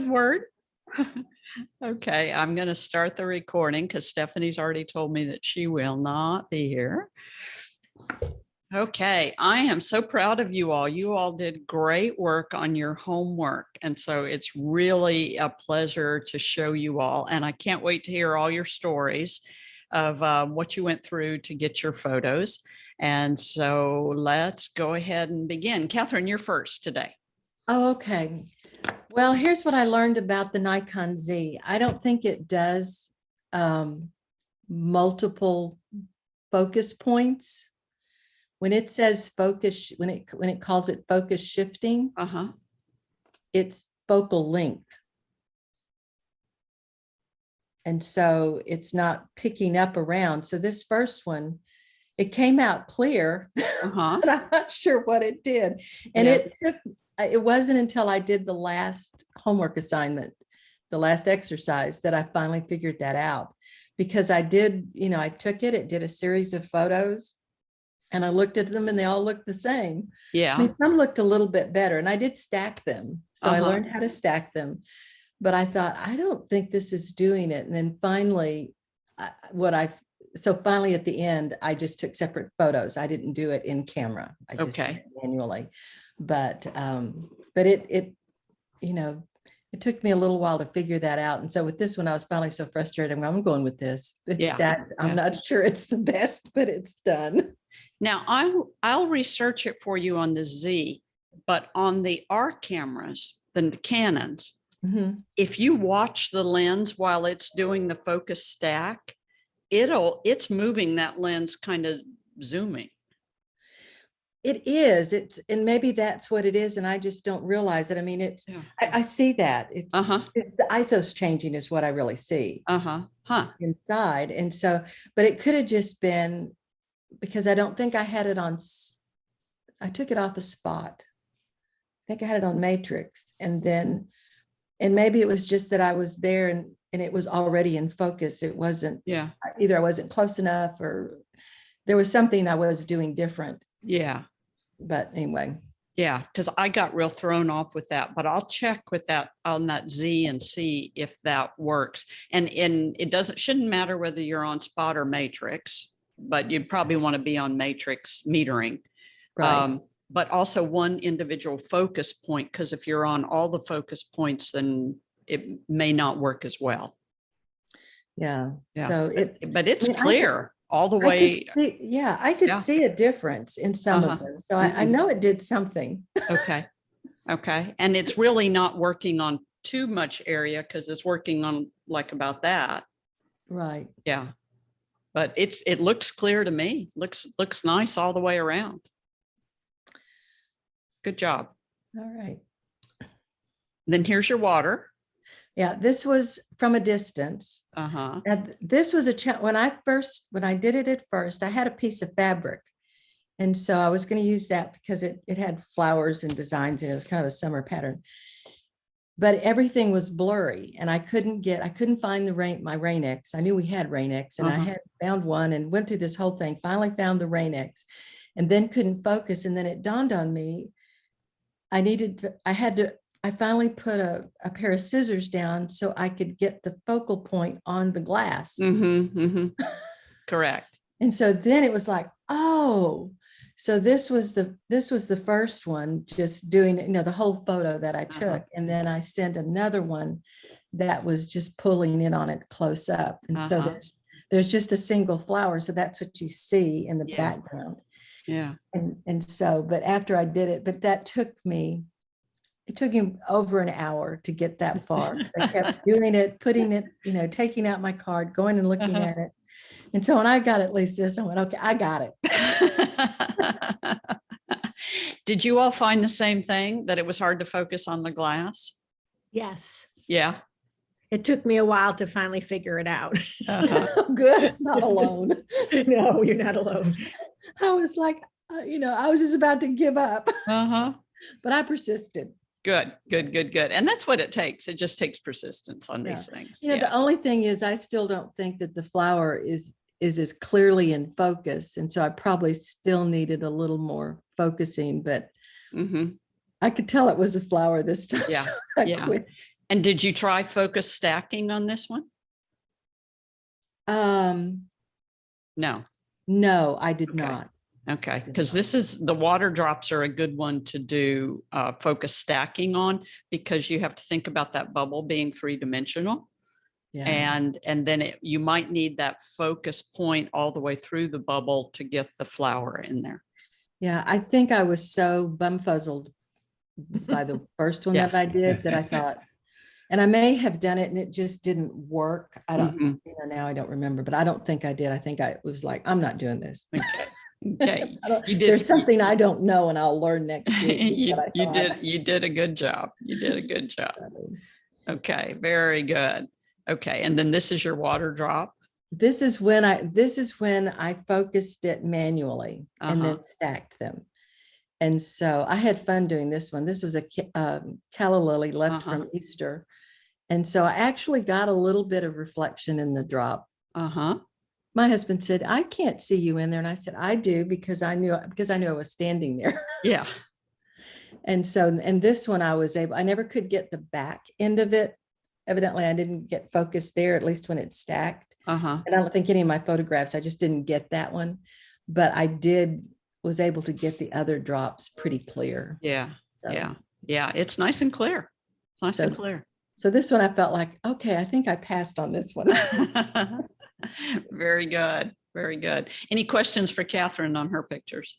good word. Okay, I'm going to start the recording because Stephanie's already told me that she will not be here. Okay, I am so proud of you all. You all did great work on your homework. And so it's really a pleasure to show you all. And I can't wait to hear all your stories of what you went through to get your photos. And so let's go ahead and begin. Catherine, you're first today. Oh, okay. Well, here's what I learned about the Nikon Z. I don't think it does multiple focus points. When it says focus, when it calls it focus shifting, it's focal length. And so it's not picking up around. So this first one, it came out clear, but I'm not sure what it did. And it wasn't until I did the last homework assignment, the last exercise, that I finally figured that out. Because I did, I took it, it did a series of photos and I looked at them and they all looked the same. Yeah. I mean, some looked a little bit better and I did stack them. So I learned how to stack them. But I thought, I don't think this is doing it. And then finally, finally at the end, I just took separate photos. I didn't do it in camera. I just did it manually. But it took me a little while to figure that out. And so with this one, I was finally so frustrated. I'm going with this. I'm not sure it's the best, but it's done. Now I'll research it for you on the Z, but on the R cameras, the Canons, if you watch the lens while it's doing the focus stack, it's moving that lens kind of zooming. It is. And maybe that's what it is. And I just don't realize it. I mean, I see that it's the ISO's changing is what I really see inside. And so, but it could have just been because I don't think I had it on. I took it off a spot. I think I had it on matrix and maybe it was just that I was there and it was already in focus. It wasn't, either I wasn't close enough or there was something I was doing different. Yeah. But anyway. Yeah, because I got real thrown off with that, but I'll check with that on that Z and see if that works. And it shouldn't matter whether you're on spot or matrix, but you'd probably want to be on matrix metering. Right. But also one individual focus point, because if you're on all the focus points, then it may not work as well. Yeah. So but it's clear all the way. I could see a difference in some of them. So I know it did something. Okay. And it's really not working on too much area because it's working on like about that. Right. Yeah. But it looks clear to me. Looks nice all the way around. Good job. All right. Then here's your water. Yeah, this was from a distance. And this was when I did it at first, I had a piece of fabric. And so I was going to use that because it had flowers and designs and it was kind of a summer pattern. But everything was blurry and I couldn't find my Rain-X. I knew we had Rain-X and I had found one and went through this whole thing, finally found the Rain-X and then couldn't focus. And then it dawned on me, I finally put a pair of scissors down so I could get the focal point on the glass. Correct. And so then it was like, oh, so this was the first one, just doing, the whole photo that I took. And then I sent another one that was just pulling in on it close up. And so there's just a single flower. So that's what you see in the background. Yeah. And so, but after I did it, but it took him over an hour to get that far. So I kept doing it, putting it, taking out my card, going and looking at it. And so when I got at least this, I went, okay, I got it. Did you all find the same thing, that it was hard to focus on the glass? Yes. Yeah. It took me a while to finally figure it out. Good. Not alone. No, you're not alone. I was like, I was just about to give up. But I persisted. Good. And that's what it takes. It just takes persistence on these things. The only thing is I still don't think that the flower is as clearly in focus. And so I probably still needed a little more focusing, but I could tell it was a flower this time. Yeah. So I quit. And did you try focus stacking on this one? No. No, I did Okay. not. Okay, because this is, the water drops are a good one to do focus stacking on, because you have to think about that bubble being 3-dimensional. Yeah. And then you might need that focus point all the way through the bubble to get the flower in there. Yeah, I think I was so bumfuzzled by the first one Yeah. that I did that I thought, and I may have done it and it just didn't work. I don't, Mhm. now I don't remember, but I don't think I did. I think I was like, I'm not doing this. Okay. Okay. You did. There's something I don't know and I'll learn next week. You did a good job. You did a good job. Okay, very good. Okay, and then this is your water drop. This is when I focused it manually and then stacked them. And so I had fun doing this one. This was a calla lily left from Easter. And so I actually got a little bit of reflection in the drop. My husband said, I can't see you in there. And I said, I do, because I knew I was standing there. Yeah. And so, and this one I never could get the back end of it. Evidently I didn't get focused there, at least when it's stacked. And I don't think any of my photographs, I just didn't get that one, but I was able to get the other drops pretty clear. Yeah. So, Yeah. It's nice and clear. Nice and clear. So this one I felt like, okay, I think I passed on this one. Very good. Very good. Any questions for Catherine on her pictures?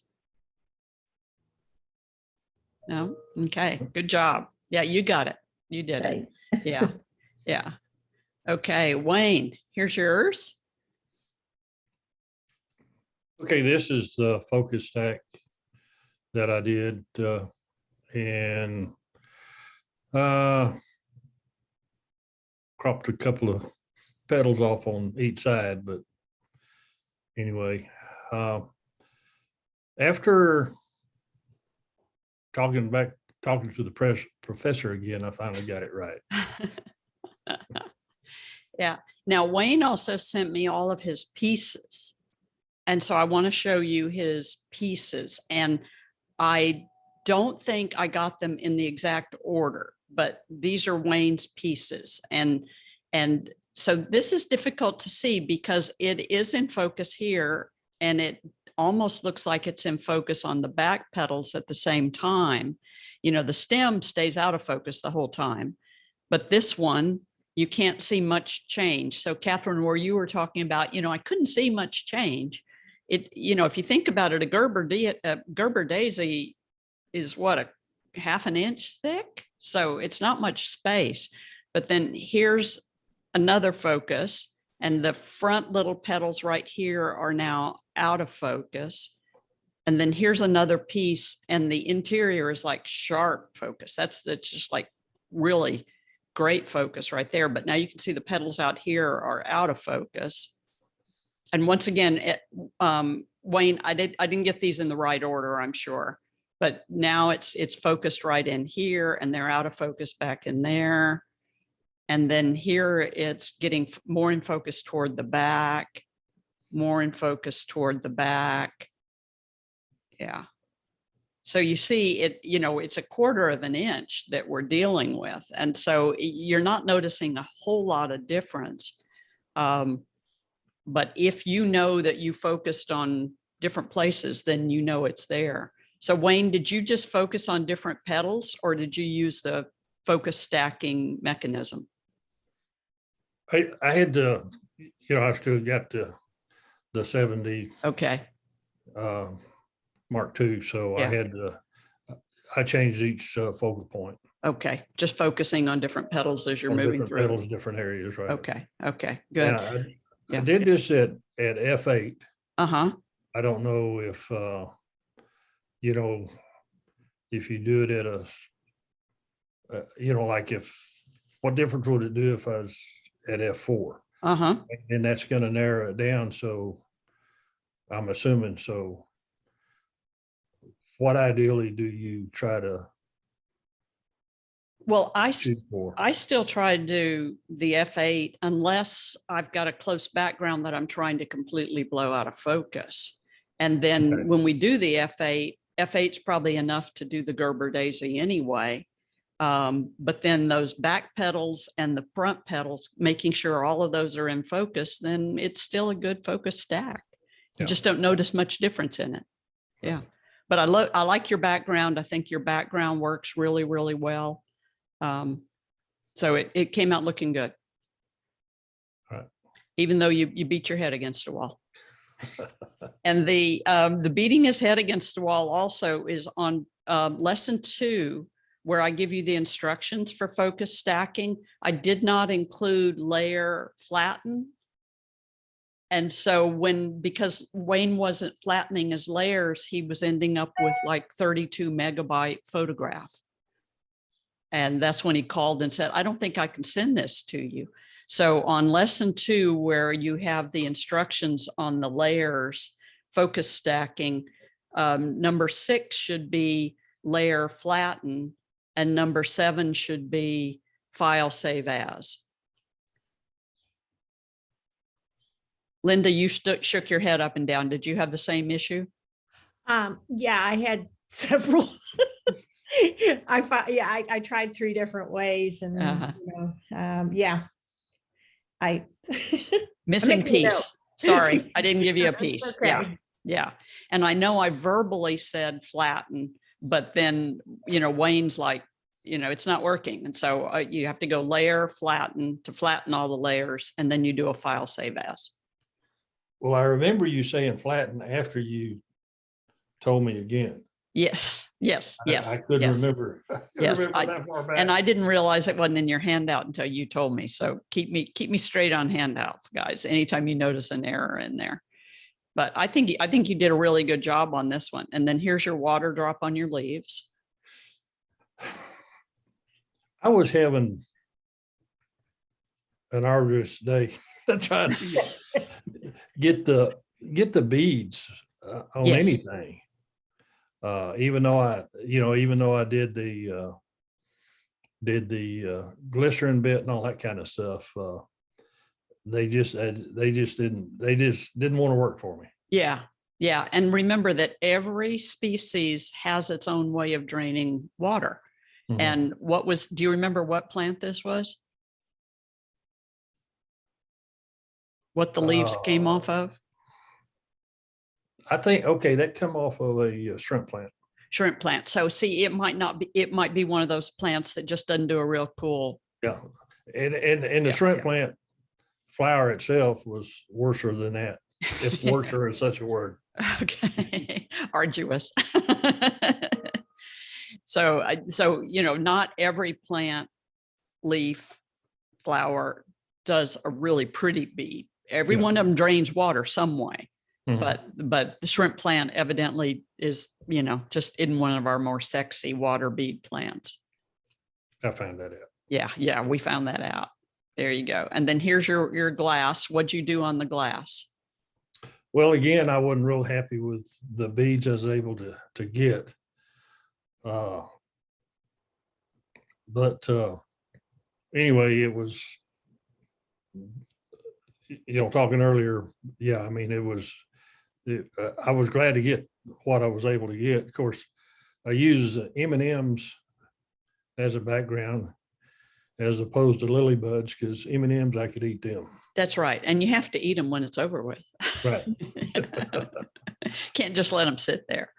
No? Okay. Good job. Yeah, you got it. You did it. Yeah. Yeah. Okay. Wayne, here's yours. Okay, this is the focus stack that I did, and cropped a couple of petals off on each side, but anyway, after talking to the professor again, I finally got it right. Yeah. Now, Wayne also sent me all of his pieces. And so I want to show you his pieces. And I don't think I got them in the exact order, but these are Wayne's pieces. And so this is difficult to see because it is in focus here, and it almost looks like it's in focus on the back petals at the same time. You know, the stem stays out of focus the whole time, but this one, you can't see much change. So Catherine, where you were talking about, you know, I couldn't see much change. You know, if you think about it, a Gerber daisy is what, a ½ inch thick. So it's not much space, but then here's another focus, and the front little petals right here are now out of focus. And then here's another piece, and the interior is like sharp focus. That's just like really great focus right there. But now you can see the petals out here are out of focus. And once again, Wayne, I didn't get these in the right order, I'm sure, but now it's focused right in here, and they're out of focus back in there. And then here it's getting more in focus toward the back, more in focus toward the back. Yeah. So you see it, you know, it's a ½ inch that we're dealing with. And so you're not noticing a whole lot of difference. But if you know that you focused on different places, then you know it's there. So Wayne, did you just focus on different petals, or did you use the focus stacking mechanism? I had to, you know, I still got the 70. Okay. Mark II. So yeah. I changed each focal point. Okay. Just focusing on different petals as you're moving through. Petals, different areas, right? Okay. Okay. Good. I did this at F8. I don't know if, you know, if you do it at you know, like what difference would it do if I was at F4? And that's going to narrow it down. So I'm assuming so. What ideally do you try to? Well, I still try to do the F8 unless I've got a close background that I'm trying to completely blow out of focus. And then when we do the F8, F8's probably enough to do the Gerber daisy anyway. But then those back pedals and the front pedals, making sure all of those are in focus, then it's still a good focus stack. You Yeah. just don't notice much difference in it. Yeah. But I like your background. I think your background works really, really well. So it came out looking good. Right. Even though you beat your head against a wall. And the beating his head against the wall also is on lesson 2, where I give you the instructions for focus stacking. I did not include layer flatten. And so because Wayne wasn't flattening his layers, he was ending up with like 32 megabyte photograph. And that's when he called and said, I don't think I can send this to you. So on lesson 2, where you have the instructions on the layers, focus stacking, number 6 should be layer flatten, and number 7 should be file save as. Linda, you shook your head up and down. Did you have the same issue? Yeah, I had several. I tried 3 different ways, and yeah, Missing making a note. piece. Sorry, I didn't give you a piece. Okay. Yeah, yeah. And I know I verbally said flatten, but then Wayne's like, it's not working, and so you have to go layer flatten to flatten all the layers, and then you do a file save as. Well, I remember you saying flatten after you told me again. Yes, yes, yes. I couldn't yes. remember. Yes, that far back. And I didn't realize it wasn't in your handout until you told me. So keep me straight on handouts, guys. Anytime you notice an error in there. But I think you did a really good job on this one. And then here's your water drop on your leaves. I was having an arduous day trying to get the beads on Yes. anything. Even though I did the glycerin bit and all that kind of stuff, they just didn't want to work for me. Yeah. Yeah. And remember that every species has its own way of draining water. Mhm. And do you remember what plant this was? What the leaves came off of? I think, okay, that come off of a shrimp plant. Shrimp plant. So see, it might be one of those plants that just doesn't do a real cool. Yeah. And the shrimp plant flower itself was worse than that. If worse is such a word. Okay. Arduous. So not every plant, leaf, flower does a really pretty bead. Every Yeah. one of them drains water some way. Mhm. But the shrimp plant evidently is, just in one of our more sexy water bead plants. I found that out. Yeah, we found that out. There you go. And then here's your glass. What'd you do on the glass? Well, again, I wasn't real happy with the beads I was able to get. But anyway, it was, talking earlier. Yeah, I mean, I was glad to get what I was able to get. Of course, I use M&Ms as a background as opposed to lily buds, because M&Ms, I could eat them. That's right. And you have to eat them when it's over with. Right. Can't just let them sit there.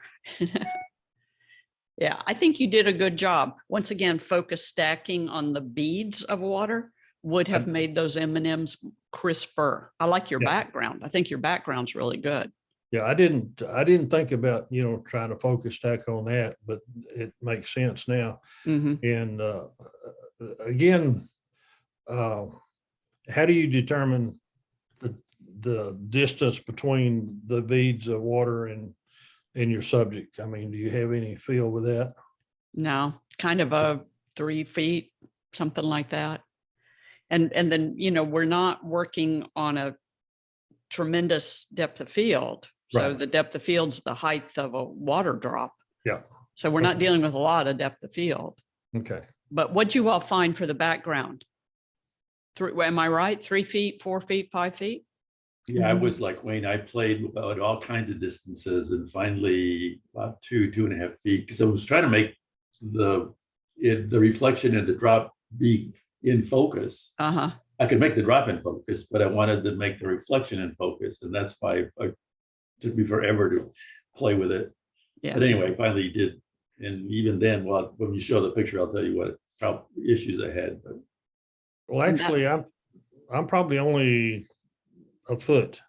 Yeah, I think you did a good job. Once again, focus stacking on the beads of water would have made those M&Ms crisper. I like your background. I think your background's really good. Yeah, I didn't think about, trying to focus stack on that, but it makes sense now. Mm-hmm. And again, how do you determine the distance between the beads of water and your subject? I mean, do you have any feel with that? No, kind of a 3 feet, something like that. And then, we're not working on a tremendous depth of field. So Right. the depth of field's the height of a water drop. Yeah. So we're not Okay. dealing with a lot of depth of field. Okay. But what'd you all find for the background? Am I right? 3 feet, 4 feet, 5 feet? Yeah, I was like Wayne. I played about all kinds of distances, and finally about 2.5 feet, because I was trying to make the the reflection and the drop be in focus. Uh-huh. I could make the drop in focus, but I wanted to make the reflection in focus, and that's why it took me forever to play with it. Yeah. But anyway, finally did, and even then, well, when you show the picture, I'll tell you what issues I had. But Well, And that- actually, I'm probably only a foot.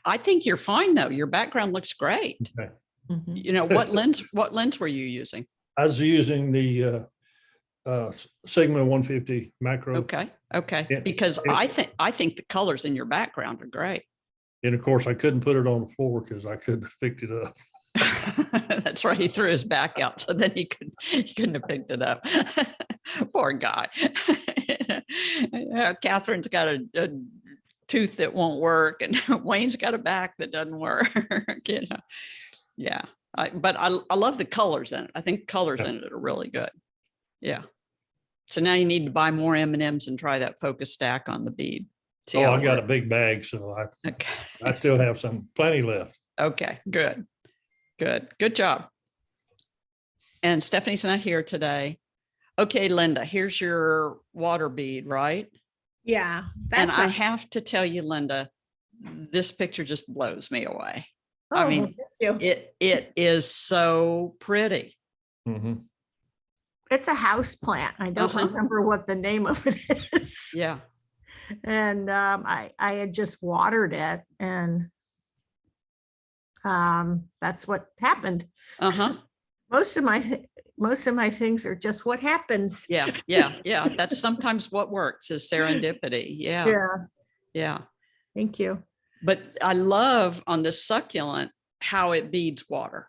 I think you're fine though. Your background looks great. Okay. Mhm. You know, what lens were you using? I was using the Sigma 150 macro. Okay. Okay. Yeah, Because it- I think the colors in your background are great. And of course, I couldn't put it on the floor because I couldn't have picked it up. That's right. He threw his back out, so then he couldn't have picked it up. Poor guy. Catherine's got a tooth that won't work, and Wayne's got a back that doesn't work. You know, yeah. But I love the colors in it. I think colors in it are really good. Yeah. So now you need to buy more M&Ms and try that focus stack on the bead. See Oh, how I it got a works. big bag, so Okay. I still have plenty left. Okay, good. Good job. And Stephanie's not here today. Okay, Linda, here's your water bead, right? Yeah. And That's I have to tell you, Linda, this picture just blows me away. I mean, it is so pretty. Mhm. it's a house plant. I don't Uh-huh. remember what the name of it is. Yeah. And I had just watered it, and that's what happened. Uh-huh. Most of my things are just what happens. Yeah. That's sometimes what works is serendipity. Yeah. Yeah. Yeah. Thank you. But I love on this succulent how it beads water.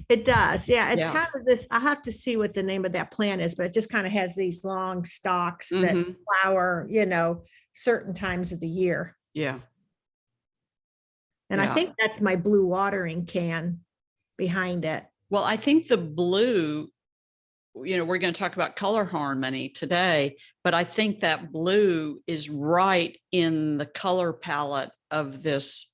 It does. Yeah. It's Yeah. kind of this, I'll have to see what the name of that plant is, but it just kind of has these long stalks that Mhm. flower, certain times of the year. Yeah. And Yeah. I think that's my blue watering can behind it. Well, I think the blue, we're going to talk about color harmony today, but I think that blue is right in the color palette of this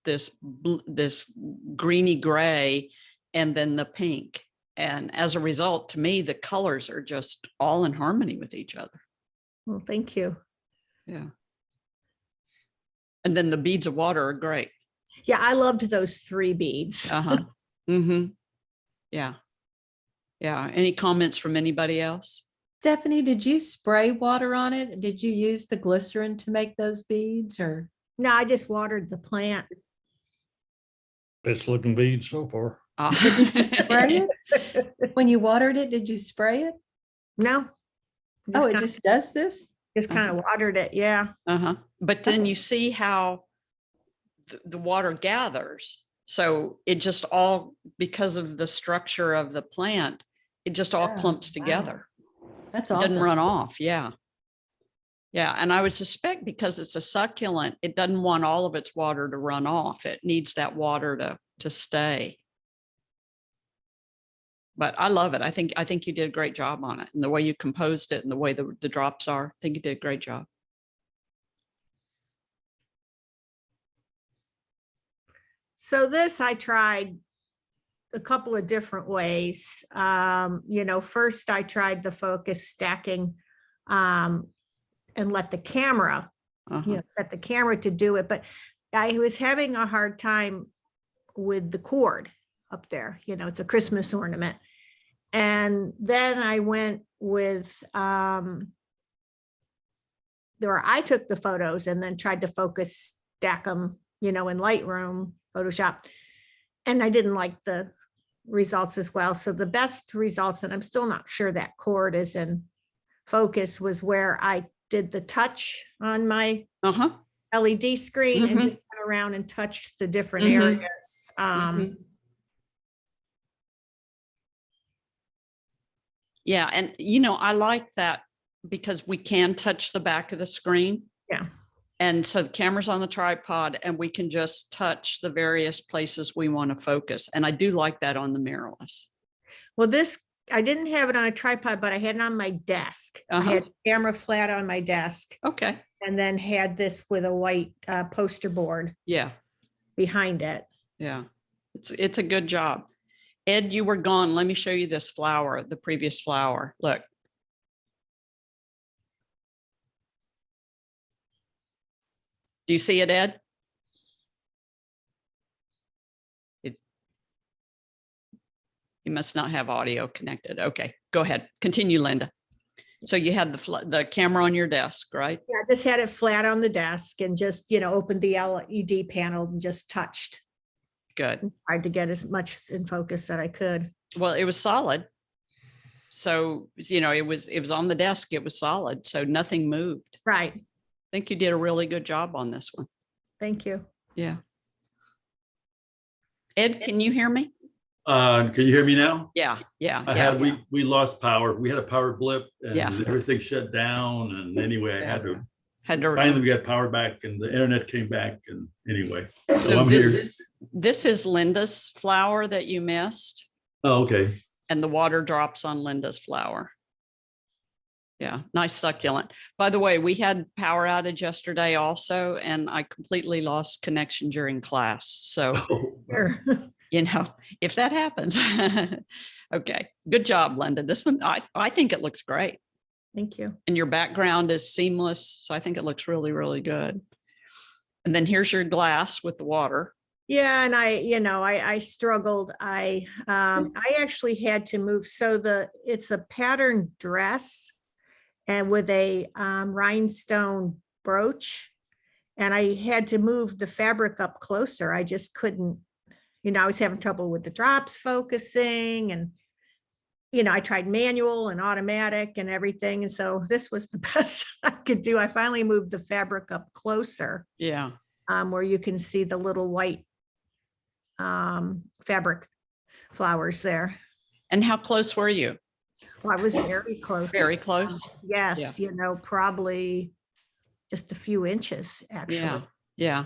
greeny gray and then the pink. And as a result, to me, the colors are just all in harmony with each other. Well, thank you. Yeah. And then the beads of water are great. Yeah, I loved those 3 beads. Uh-huh. Mm-hmm. Yeah. Yeah. Any comments from anybody else? Stephanie, did you spray water on it? Did you use the glycerin to make those beads or? No, I just watered the plant. Best looking bead so far. Spray it? When you watered it, did you spray it? No. Oh, it just does this? Just kind of watered it. Yeah. Uh-huh. But then you see how the water gathers. So it just all, because of the structure of the plant, it just all Yeah, clumps wow. together. That's It doesn't awesome. run off. Yeah. Yeah. And I would suspect because it's a succulent, it doesn't want all of its water to run off. It needs that water to stay. But I love it. I think you did a great job on it, and the way you composed it and the way the drops are. I think you did a great job. So this I tried a couple of different ways. First I tried the focus stacking and let the camera, Uh-huh. set the camera to do it. But I was having a hard time with the cord up there. It's a Christmas ornament. And then I went with where I took the photos and then tried to focus stack them, in Lightroom, Photoshop. And I didn't like the results as well. So the best results, and I'm still not sure that cord is in focus, was where I did the touch on my Uh-huh. LED screen and Mhm. just went around and touched the different Mhm. areas. Mhm. Yeah. And, I like that because we can touch the back of the screen. Yeah. And so the camera's on the tripod and we can just touch the various places we want to focus. And I do like that on the mirrorless. Well, I didn't have it on a tripod, but I had it on my desk. I Uh-huh. had the camera flat on my desk Okay. and then had this with a white poster board Yeah. behind it. Yeah. It's a good job. Ed, you were gone. Let me show you this flower, the previous flower. Look. Do you see it, Ed? You must not have audio connected. Okay, go ahead. Continue, Linda. So you had the camera on your desk, right? Yeah, I just had it flat on the desk and just, opened the LED panel and just touched. Good. Tried to get as much in focus that I could. Well, it was solid. So, it was on the desk. It was solid. So nothing moved. Right. I think you did a really good job on this one. Thank you. Yeah. Ed, can you hear me? Can you hear me now? Yeah. Yeah. We lost power. We had a power blip and Yeah. everything shut down. And anyway, I Had to finally we got power back and the internet came back. And anyway, So I'm this here. this is Linda's flower that you missed, Oh, okay. and the water drops on Linda's flower. Yeah, nice succulent. By the way, we had power outage yesterday also, and I completely lost connection during class. So, Sure. if that happens. Okay, good job, Linda. This one, I think it looks great. Thank you. And your background is seamless. So I think it looks really, really good. And then here's your glass with the water. Yeah, and I struggled. I actually had to move. So it's a pattern dress and with a rhinestone brooch. And I had to move the fabric up closer. I just couldn't, I was having trouble with the drops focusing and, I tried manual and automatic and everything. And so this was the best I could do. I finally moved the fabric up closer. Yeah. Where you can see the little white fabric flowers there. And how close were you? Well, I was very close. Very close. Yes, probably just a few inches, actually. Yeah. Yeah.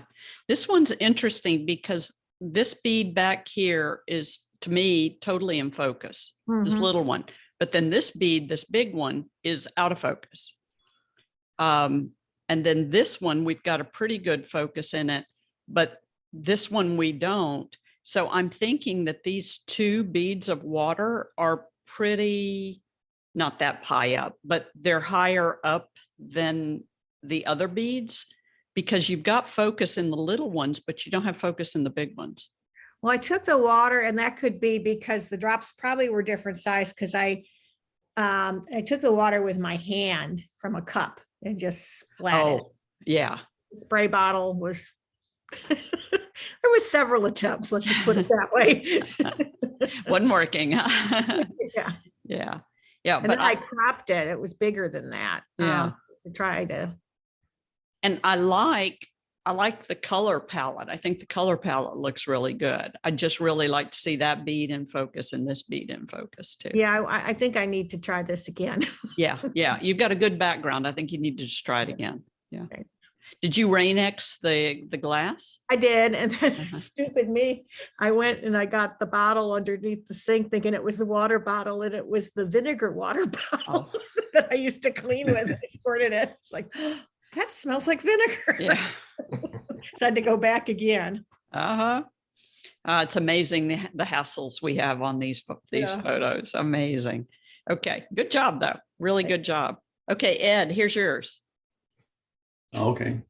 This one's interesting because this bead back here is, to me, totally in focus, this Mhm. little one. But then this bead, this big one, is out of focus. And then this one, we've got a pretty good focus in it, but this one we don't. So I'm thinking that these two beads of water are pretty, not that high up, but they're higher up than the other beads because you've got focus in the little ones, but you don't have focus in the big ones. Well, I took the water, and that could be because the drops probably were different size because I took the water with my hand from a cup and just splattered. Oh, yeah. The spray bottle was there was several attempts, let's just put it that way. Wasn't working. Yeah. Yeah. Yeah. And But then I cropped it. It was bigger than that. Yeah. To try to. and I like the color palette. I think the color palette looks really good. I just really like to see that bead in focus and this bead in focus too. Yeah, I think I need to try this again. Yeah. Yeah. You've got a good background. I think you need to just try it again. Yeah. Okay. Did you Rain-X the glass? I did. And then Uh-huh. stupid me, I went and I got the bottle underneath the sink thinking it was the water bottle, and it was the vinegar water bottle that I used to clean with. I squirted it. It's like, that smells like vinegar. Yeah. So I had to go back again. Uh-huh. It's amazing the hassles we have on these Yeah. photos. Amazing. Okay. Good job though. Really good job. Okay, Ed, here's yours. Okay.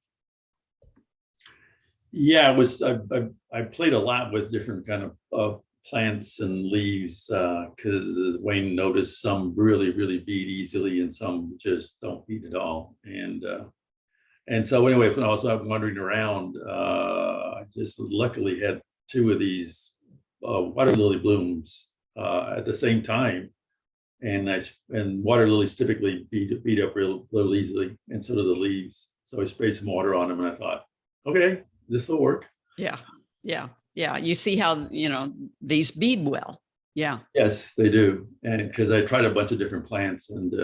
Yeah, I played a lot with different kind of plants and leaves because Wayne noticed some really bead easily and some just don't bead at all. And so anyway, when I was out wandering around, I just luckily had two of these water lily blooms at the same time. And water lilies typically bead up real easily, and so do the leaves. So I sprayed some water on them and I thought, okay, this will work. Yeah. Yeah. Yeah. You see how, these bead well. Yeah. Yes, they do. And because I tried a bunch of different plants and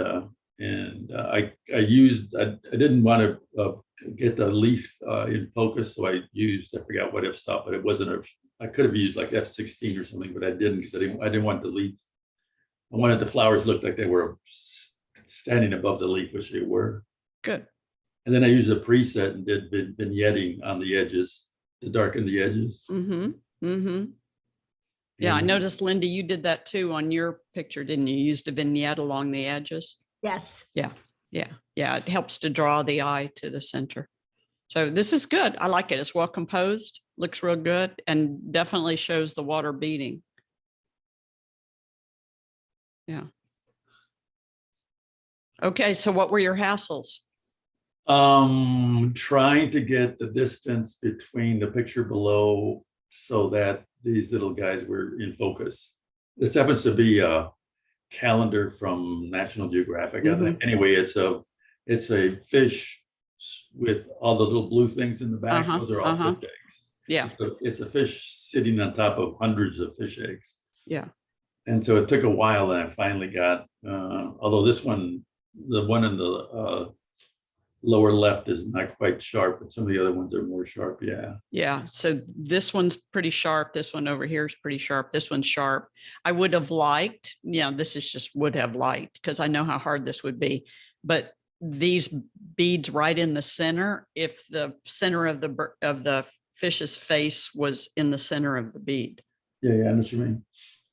I didn't want to get the leaf in focus. So I forgot what f-stop, but it wasn't I could have used like F16 or something, but I didn't because I didn't want the leaf. I wanted the flowers look like they were standing above the leaf, which they were. Good. And then I used a preset and did vignetting on the edges to darken the edges. Mm-hmm. Mm-hmm. Yeah, I And- noticed, Linda, you did that too on your picture, didn't you? You used a vignette along the edges. Yes. Yeah, it helps to draw the eye to the center. So this is good. I like it. It's well composed, looks real good, and definitely shows the water beating. Yeah. Okay, so what were your hassles? Trying to get the distance between the picture below so that these little guys were in focus. This happens to be a calendar from National Geographic. I think. Anyway, it's a fish with all the little blue things in the back. Those are all fish eggs. Yeah, It's a fish sitting on top of hundreds of fish eggs. yeah. And so it took a while, and I finally got, although this one, the one in the lower left is not quite sharp, but some of the other ones are more sharp. Yeah. Yeah, so this one's pretty sharp. This one over here is pretty sharp. This one's sharp. I would have liked, this is just would have liked, because I know how hard this would be. But these beads right in the center, if the center of the fish's face was in the center of the bead. Yeah, I know what you mean.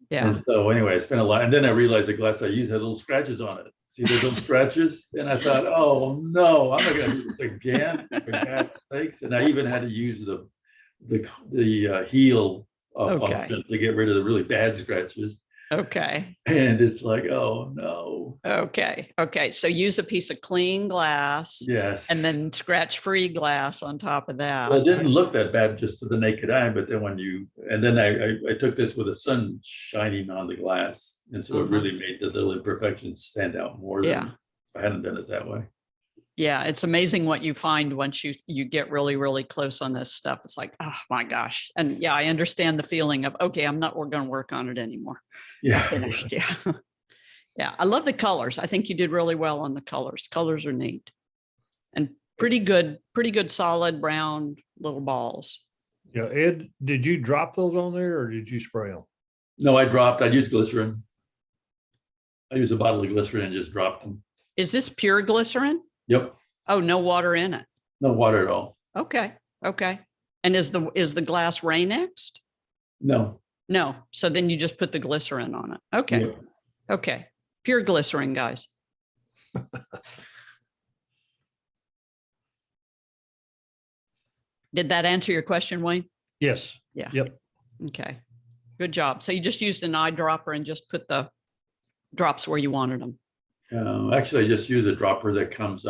Yeah, And so anyway, I spent a lot, and then I realized the glass I used had little scratches on it. See those little scratches? And I thought, oh no, I'm not gonna do this again, for God's sakes. And I even had to use the heel Okay. function to get rid of the really bad scratches. okay, And it's like, oh no, okay. So use a piece of clean glass yes. and then scratch-free glass on top of that. Well, it didn't look that bad just to the naked eye, but then I took this with the sun shining on the glass. And so it really made the little imperfections stand out more than Yeah. if I hadn't done it that way. Yeah, it's amazing what you find once you get really, really close on this stuff. It's like, oh my gosh. And yeah, I understand the feeling of, okay, we're going to work on it anymore. Yeah. Finished. Yeah. Yeah. I love the colors. I think you did really well on the colors. Colors are neat and pretty good solid brown little balls. Yeah, Ed, did you drop those on there or did you spray them? No, I used glycerin. I used a bottle of glycerin and just dropped them. Is this pure glycerin? Yep. Oh, no water in it. No water at all. Okay. Okay. And is the glass Rain-Xed? No. No. So then you just put the glycerin on it. Okay. Yep. Okay. Pure glycerin, guys. Did that answer your question, Wayne? Yes. Yeah. Yep. Okay. Good job. So you just used an eyedropper and just put the drops where you wanted them. Actually, I just use a dropper that comes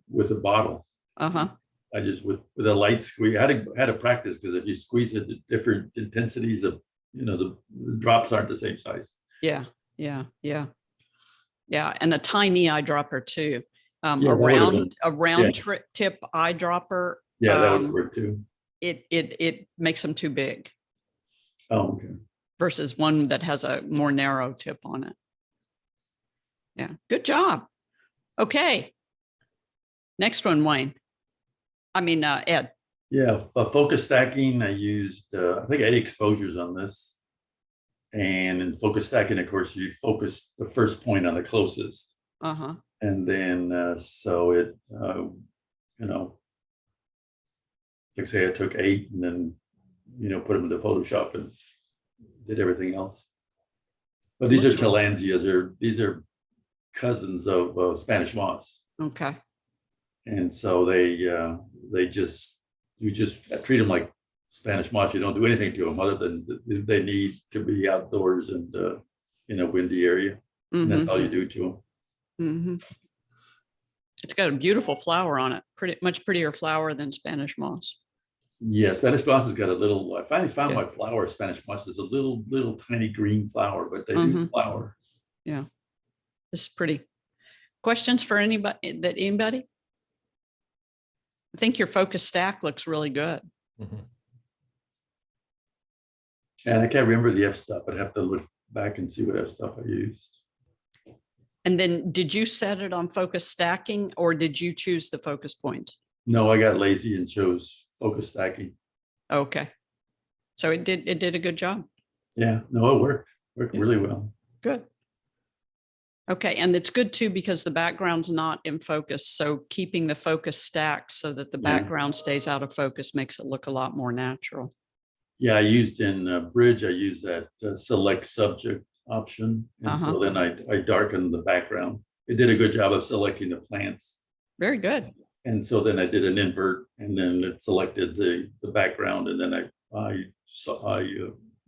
with a bottle. Uh-huh. I just with a light squeeze. I had to practice because if you squeeze it at different intensities of, the drops aren't the same size. Yeah. Yeah. Yeah. Yeah. And a tiny eyedropper too. Yeah, that would've been- A round tip eyedropper. Yeah, that would work too. It makes them too big Oh, okay. versus one that has a more narrow tip on it. Yeah. Good job. Okay. Next one, Wayne. Ed. Yeah, focus stacking, I used, I think 8 exposures on this. And in focus stacking, of course, you focus the first point on the closest. Uh-huh. And then, so it, like say I took 8 and then, put them into Photoshop and did everything else. But these are Tillandsias, these are cousins of Spanish moss. Okay. And so you just treat them like Spanish moss. You don't do anything to them other than they need to be outdoors and in a windy area. And that's all you do to them. Mm-hmm. It's got a beautiful flower on it. Much prettier flower than Spanish moss. Yeah, Spanish moss has got a little, I finally found my flower. Spanish moss is a little tiny green flower, but they do flower. Yeah. This is pretty. Questions for anybody? I think your focus stack looks really good. And I can't remember the F stuff. I'd have to look back and see what F stuff I used. And then did you set it on focus stacking or did you choose the focus point? No, I got lazy and chose focus stacking. Okay. So it did a good job. Yeah, no, it worked really well. Good. Okay. And it's good too, because the background's not in focus. So keeping the focus stacked so that the background stays out of focus makes it look a lot more natural. Yeah, I used in Bridge, I used that select subject option. And so then I darkened the background. It did a good job of selecting the plants. Very good. And so then I did an invert and then it selected the background and then I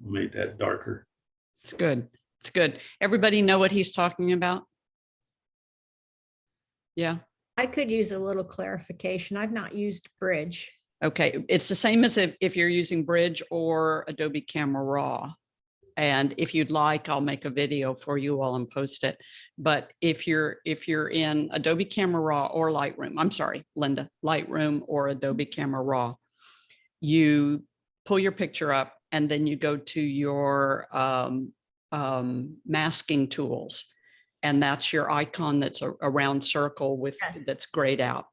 made that darker. It's good. It's good. Everybody know what he's talking about? Yeah. I could use a little clarification. I've not used Bridge. Okay. It's the same as if you're using Bridge or Adobe Camera Raw. And if you'd like, I'll make a video for you all and post it. But if you're in Adobe Camera Raw or Lightroom, I'm sorry, Linda, Lightroom or Adobe Camera Raw, you pull your picture up and then you go to your masking tools. And that's your icon that's a round circle with that's grayed out.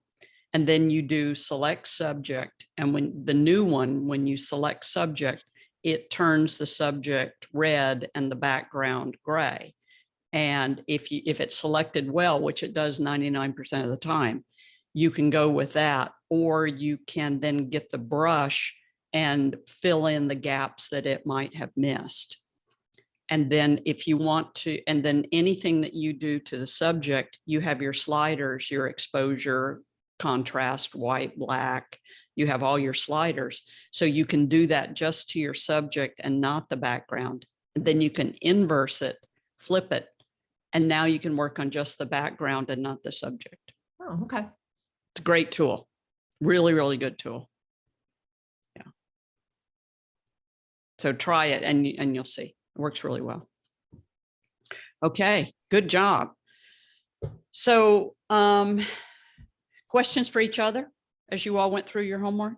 And then you do select subject. And when the new one, when you select subject, it turns the subject red and the background gray. And if it's selected well, which it does 99% of the time, you can go with that, or you can then get the brush and fill in the gaps that it might have missed. And then if you want to, and then anything that you do to the subject, you have your sliders, your exposure, contrast, white, black, you have all your sliders. So you can do that just to your subject and not the background. And then you can inverse it, flip it. And now you can work on just the background and not the subject. Oh, okay. It's a great tool. Really, really good tool. Yeah. So try it and you'll see. It works really well. Okay, good job. So questions for each other as you all went through your homework?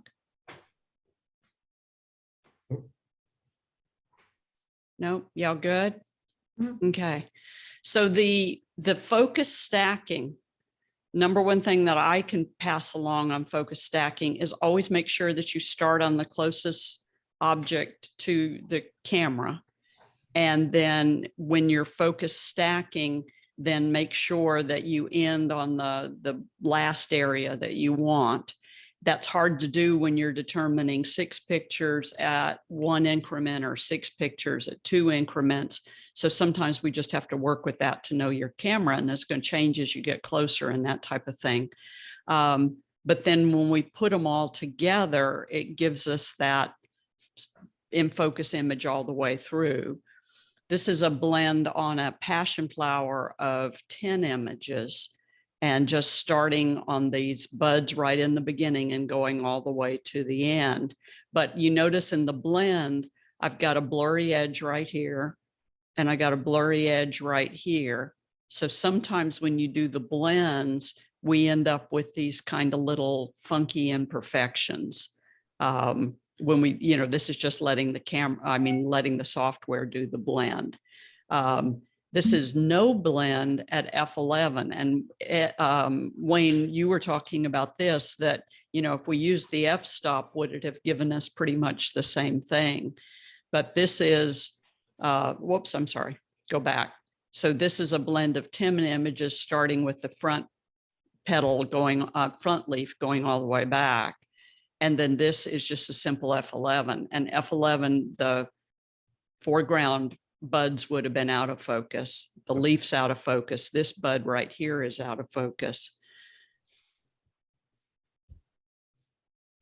No, y'all good? Okay. So the focus stacking, number one thing that I can pass along on focus stacking is always make sure that you start on the closest object to the camera. And then when you're focus stacking, then make sure that you end on the last area that you want. That's hard to do when you're determining 6 pictures at 1 increment or 6 pictures at 2 increments. So sometimes we just have to work with that to know your camera, and that's going to change as you get closer and that type of thing. But then when we put them all together, it gives us that in focus image all the way through. This is a blend on a passion flower of 10 images and just starting on these buds right in the beginning and going all the way to the end. But you notice in the blend, I've got a blurry edge right here and I got a blurry edge right here. So sometimes when you do the blends, we end up with these kind of little funky imperfections. When we, this is just letting the camera, letting the software do the blend. This is no blend at F11. And Wayne, you were talking about this, that, if we use the f-stop, would it have given us pretty much the same thing? But this is, whoops, I'm sorry, go back. So this is a blend of 10 images starting with the front petal going up, front leaf going all the way back. And then this is just a simple F11. And F11, the foreground buds would have been out of focus. The leaf's out of focus. This bud right here is out of focus.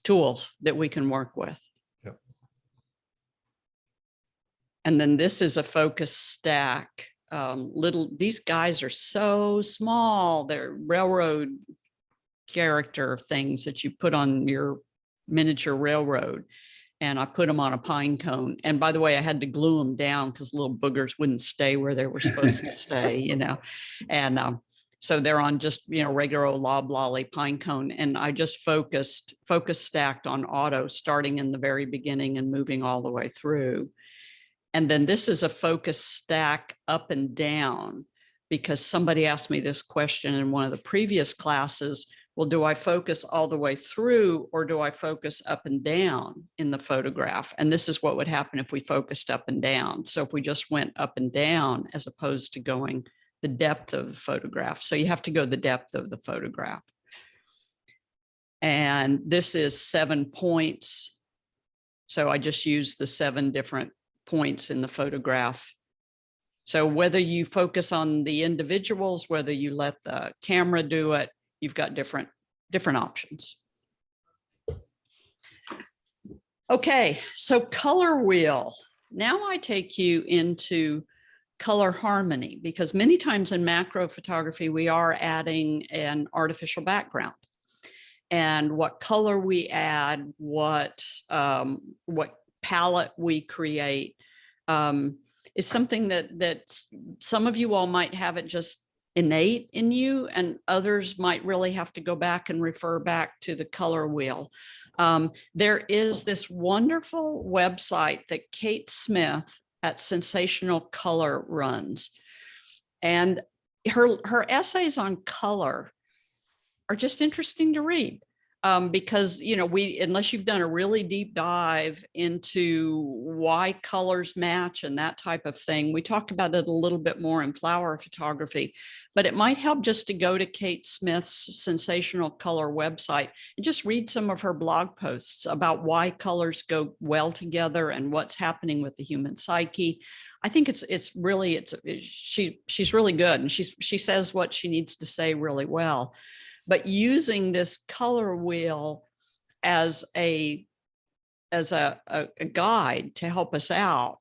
Tools that we can work with. Yep. And then this is a focus stack. These guys are so small. They're railroad character things that you put on your miniature railroad, and I put them on a pine cone. And by the way, I had to glue them down because little boogers wouldn't stay where they were supposed to stay, and so they're on just regular old loblolly pine cone. And I just focus stacked on auto, starting in the very beginning and moving all the way through. And then this is a focus stack up and down, because somebody asked me this question in one of the previous classes. Well, do I focus all the way through or do I focus up and down in the photograph? And this is what would happen if we focused up and down. So if we just went up and down as opposed to going the depth of the photograph. So you have to go the depth of the photograph. And this is 7 points So I just use the 7 different points in the photograph. So whether you focus on the individuals, whether you let the camera do it, you've got different options. Okay, so color wheel. Now I take you into color harmony, because many times in macro photography, we are adding an artificial background. And what color we add, what palette we create, is something that some of you all might have it just innate in you, and others might really have to go back and refer back to the color wheel. There is this wonderful website that Kate Smith at Sensational Color runs, and her essays on color are just interesting to read. Because, you know, unless you've done a really deep dive into why colors match and that type of thing, we talked about it a little bit more in flower photography, but it might help just to go to Kate Smith's Sensational Color website and just read some of her blog posts about why colors go well together and what's happening with the human psyche. I think she's really good, and she says what she needs to say really well. But using this color wheel as a guide to help us out,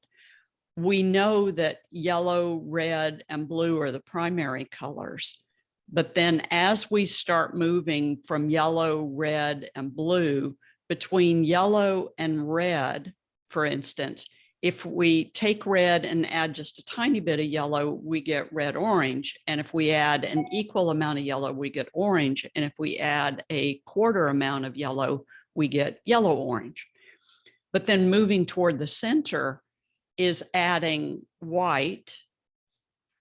we know that yellow, red, and blue are the primary colors. But then as we start moving from yellow, red, and blue, between yellow and red, for instance, if we take red and add just a tiny bit of yellow, we get red orange. And if we add an equal amount of yellow, we get orange. And if we add a quarter amount of yellow, we get yellow orange. But then moving toward the center is adding white.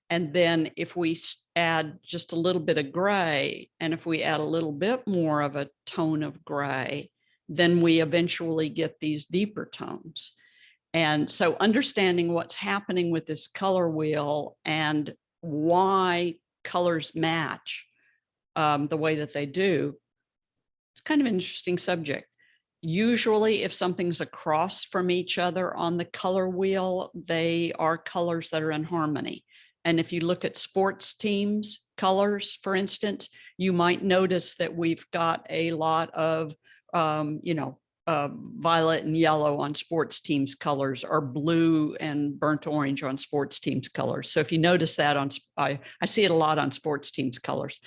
And then if we add just a little bit of gray, and if we add a little bit more of a tone of gray, then we eventually get these deeper tones. And so understanding what's happening with this color wheel and why colors match the way that they do, it's kind of an interesting subject. Usually if something's across from each other on the color wheel, they are colors that are in harmony. And if you look at sports teams' colors, for instance, you might notice that we've got a lot of, violet and yellow on sports teams' colors, or blue and burnt orange on sports teams' colors. So if you notice that I see it a lot on sports teams' colors.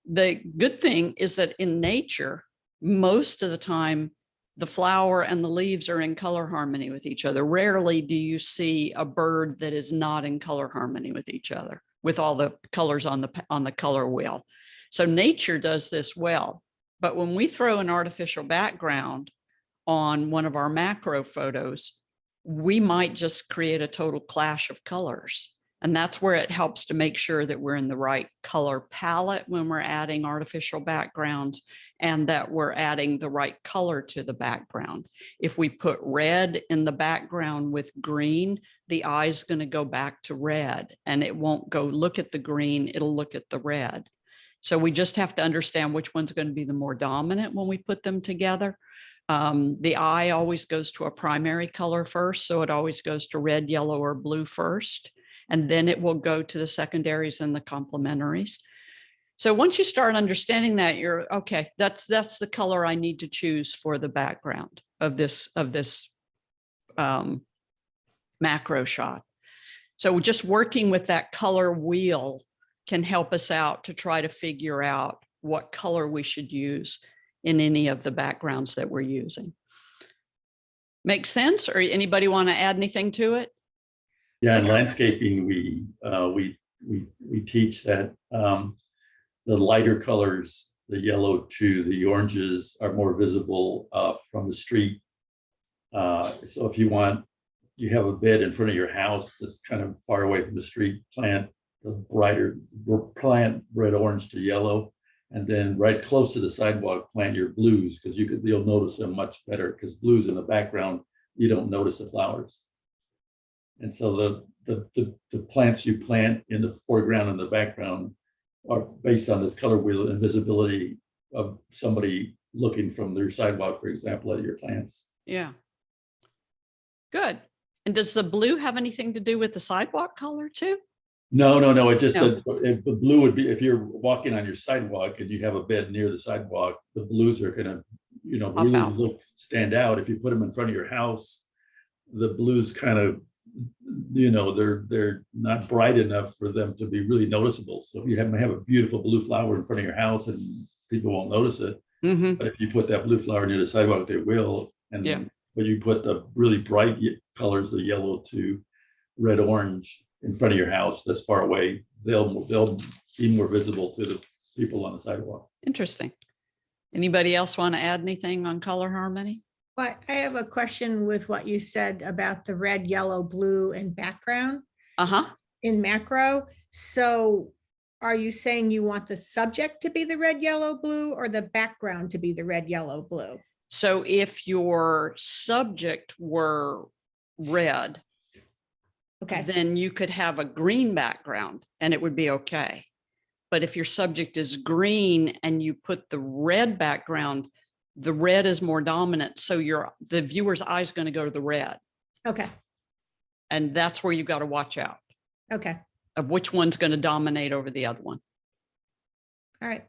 The good thing is that in nature, most of the time, the flower and the leaves are in color harmony with each other. Rarely do you see a bird that is not in color harmony with each other, with all the colors on the color wheel. So nature does this well. But when we throw an artificial background on one of our macro photos, we might just create a total clash of colors. And that's where it helps to make sure that we're in the right color palette when we're adding artificial backgrounds, and that we're adding the right color to the background. If we put red in the background with green, the eye's going to go back to red, and it won't go look at the green, it'll look at the red. So we just have to understand which one's going to be the more dominant when we put them together. The eye always goes to a primary color first, so it always goes to red, yellow, or blue first, and then it will go to the secondaries and the complementaries. So once you start understanding that, you're okay, that's the color I need to choose for the background of this macro shot. So just working with that color wheel can help us out to try to figure out what color we should use in any of the backgrounds that we're using. Make sense? Or anybody want to add anything to it? Yeah, in landscaping, we teach that the lighter colors, the yellow to the oranges, are more visible from the street. So if you have a bed in front of your house that's kind of far away from the street, plant red, orange to yellow, and then right close to the sidewalk, plant your blues, because you'll notice them much better, because blues in the background, you don't notice the flowers. And so the plants you plant in the foreground and the background are based on this color wheel and visibility of somebody looking from their sidewalk, for example, at your plants. Yeah. Good. And does the blue have anything to do with the sidewalk color too? No, it just No. said, if the blue would be, if you're walking on your sidewalk and you have a bed near the sidewalk, the blues are gonna, Pop really out. stand out. If you put them in front of your house, the blues kind of, they're not bright enough for them to be really noticeable. So if you have a beautiful blue flower in front of your house and people won't notice it, Mm-hmm. but if you put that blue flower near the sidewalk, they will. Yeah. And but you put the really bright colors, the yellow to red, orange in front of your house that's far away, they'll be more visible to the people on the sidewalk. Interesting. Anybody else want to add anything on color harmony? But I have a question with what you said about the red, yellow, blue and background Uh-huh. in macro. So are you saying you want the subject to be the red, yellow, blue, or the background to be the red, yellow, blue? So if your subject were red, Okay, then you could have a green background and it would be okay. But if your subject is green and you put the red background, the red is more dominant. So the viewer's eye is going to go to the red. okay, And that's where you got to watch out okay, of which one's going to dominate over the other one. all right.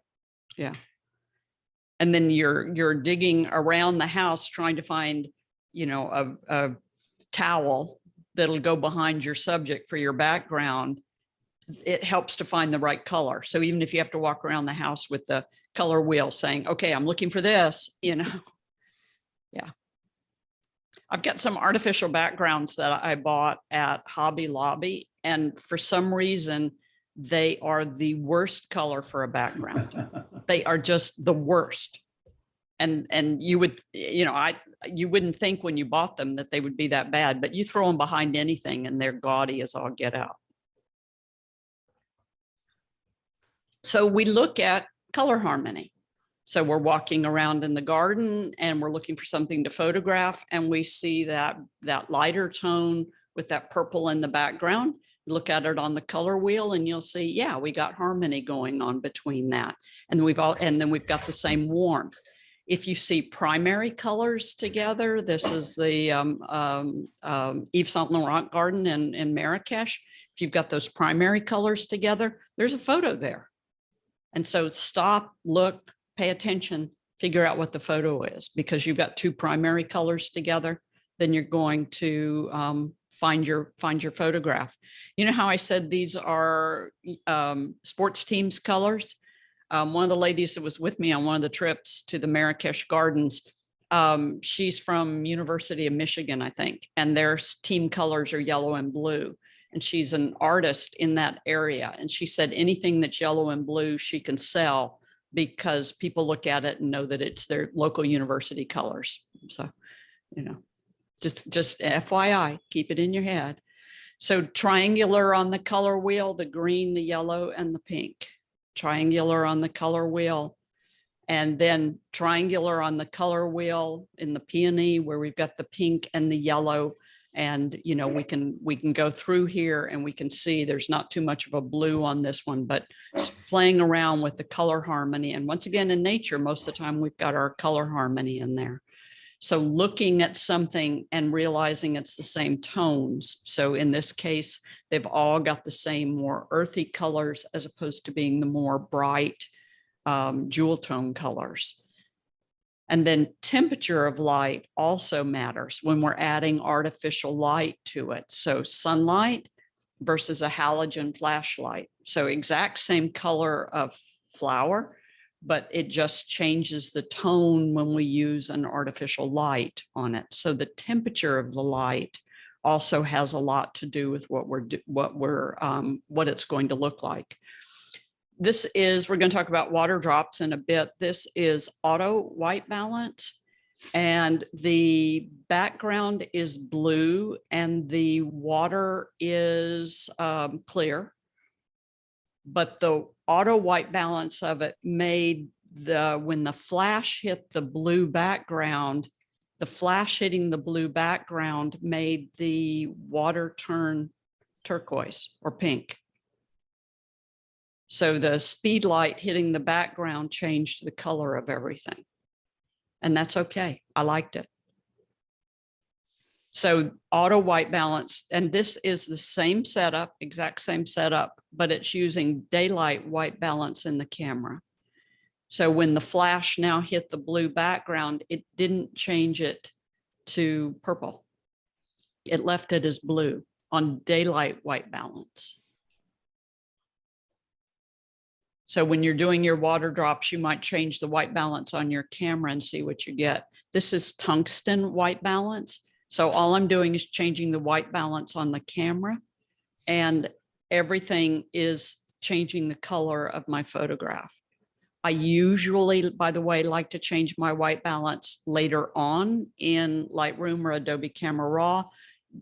Yeah. And then you're digging around the house trying to find, a towel that'll go behind your subject for your background. It helps to find the right color. So even if you have to walk around the house with the color wheel saying, okay, I'm looking for this, Yeah. I've got some artificial backgrounds that I bought at Hobby Lobby. And for some reason, they are the worst color for a background. They are just the worst. And you would, you wouldn't think when you bought them that they would be that bad, but you throw them behind anything and they're gaudy as all get out. So we look at color harmony. So we're walking around in the garden and we're looking for something to photograph, and we see that lighter tone with that purple in the background. Look at it on the color wheel and you'll see, yeah, we got harmony going on between that. And then we've got the same warmth. If you see primary colors together, this is the Yves Saint Laurent garden in Marrakesh. If you've got those primary colors together, there's a photo there. And so stop, look, pay attention, figure out what the photo is, because you've got two primary colors together, then you're going to find your photograph. You know how I said these are sports teams colors? One of the ladies that was with me on one of the trips to the Marrakesh Gardens, she's from University of Michigan, I think, and their team colors are yellow and blue. And she's an artist in that area. And she said anything that's yellow and blue, she can sell because people look at it and know that it's their local university colors. So, just FYI, keep it in your head. So triangular on the color wheel, the green, the yellow, and the pink. Triangular on the color wheel, and then triangular on the color wheel in the peony where we've got the pink and the yellow. And, we can go through here and we can see there's not too much of a blue on this one, but just playing around with the color harmony. And once again, in nature, most of the time we've got our color harmony in there. So looking at something and realizing it's the same tones. So in this case, they've all got the same more earthy colors as opposed to being the more bright jewel tone colors. And then temperature of light also matters when we're adding artificial light to it. So sunlight versus a halogen flashlight. So exact same color of flower, but it just changes the tone when we use an artificial light on it. So the temperature of the light also has a lot to do with what it's going to look like. We're going to talk about water drops in a bit. This is auto white balance, and the background is blue and the water is clear. But the auto white balance of it made when the flash hit the blue background, the flash hitting the blue background made the water turn turquoise or pink. So the speed light hitting the background changed the color of everything. And that's okay. I liked it. So auto white balance, and this is the same setup, exact same setup, but it's using daylight white balance in the camera. So when the flash now hit the blue background, it didn't change it to purple. It left it as blue on daylight white balance. So when you're doing your water drops, you might change the white balance on your camera and see what you get. This is tungsten white balance. So all I'm doing is changing the white balance on the camera, and everything is changing the color of my photograph. I usually, by the way, like to change my white balance later on in Lightroom or Adobe Camera Raw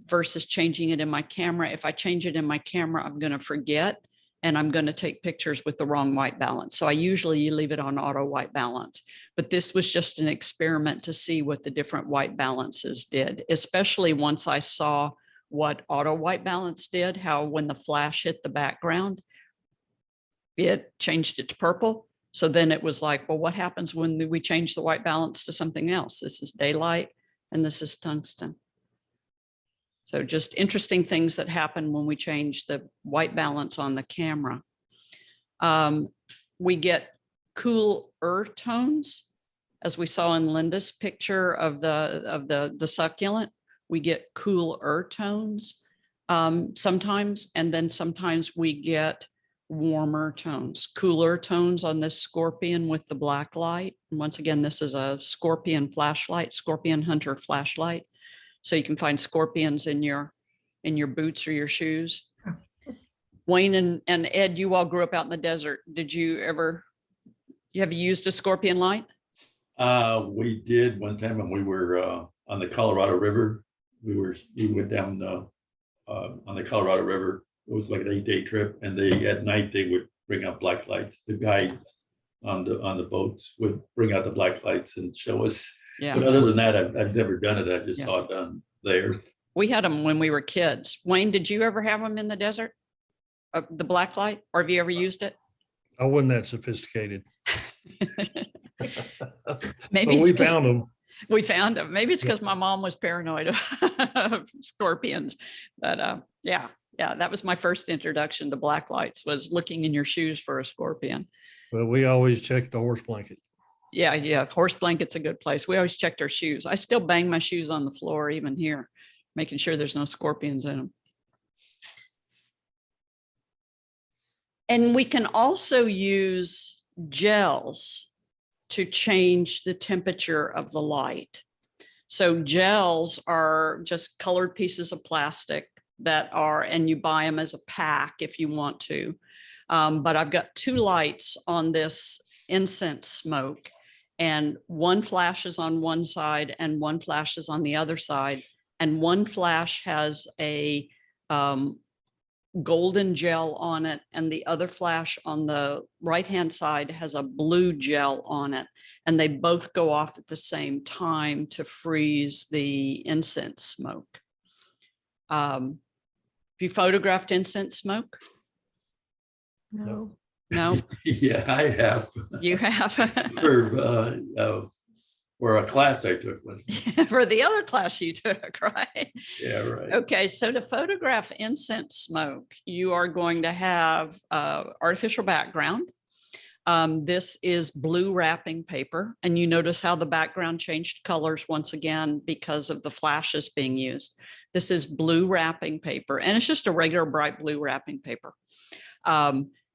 versus changing it in my camera. If I change it in my camera, I'm going to forget, and I'm going to take pictures with the wrong white balance. So I usually leave it on auto white balance, but this was just an experiment to see what the different white balances did, especially once I saw what auto white balance did, how when the flash hit the background, it changed it to purple. So then it was like, well, what happens when we change the white balance to something else? This is daylight and this is tungsten. So just interesting things that happen when we change the white balance on the camera. We get cooler tones, as we saw in Linda's picture of the succulent. We get cooler tones sometimes, and then sometimes we get warmer tones, cooler tones on this scorpion with the black light. And once again, this is a scorpion flashlight, Scorpion Hunter flashlight. So you can find scorpions in your boots or your shoes. Wayne and Ed, you all grew up out in the desert. Did you ever, have you used a scorpion light? We did one time when we were on the Colorado River. We went down on the Colorado River. It was like an 8-day trip, and at night they would bring out black lights. The guides on the boats would bring out the black lights and show us. Yeah. But other than that, I've never done it. I just saw it done there. We had them when we were kids. Wayne, did you ever have them in the desert? The black light, or have you ever used it? I wasn't that sophisticated. Maybe we found them. We found them. Maybe it's because my mom was paranoid of scorpions. But yeah, that was my first introduction to black lights, was looking in your shoes for a scorpion. Well, we always checked the horse blanket. Yeah. Horse blanket's a good place. We always checked our shoes. I still bang my shoes on the floor, even here, making sure there's no scorpions in them. And we can also use gels to change the temperature of the light. So gels are just colored pieces of plastic that are, and you buy them as a pack if you want to. But I've got 2 lights on this incense smoke, and one flashes on one side and one flashes on the other side. And one flash has a golden gel on it, and the other flash on the right-hand side has a blue gel on it. And they both go off at the same time to freeze the incense smoke. Have you photographed incense smoke? No. No? Yeah, I have. You have? For a class I took one. For the other class you took, right? Yeah, right. Okay, so to photograph incense smoke, you are going to have artificial background. This is blue wrapping paper, and you notice how the background changed colors once again because of the flashes being used. This is blue wrapping paper, and it's just a regular bright blue wrapping paper.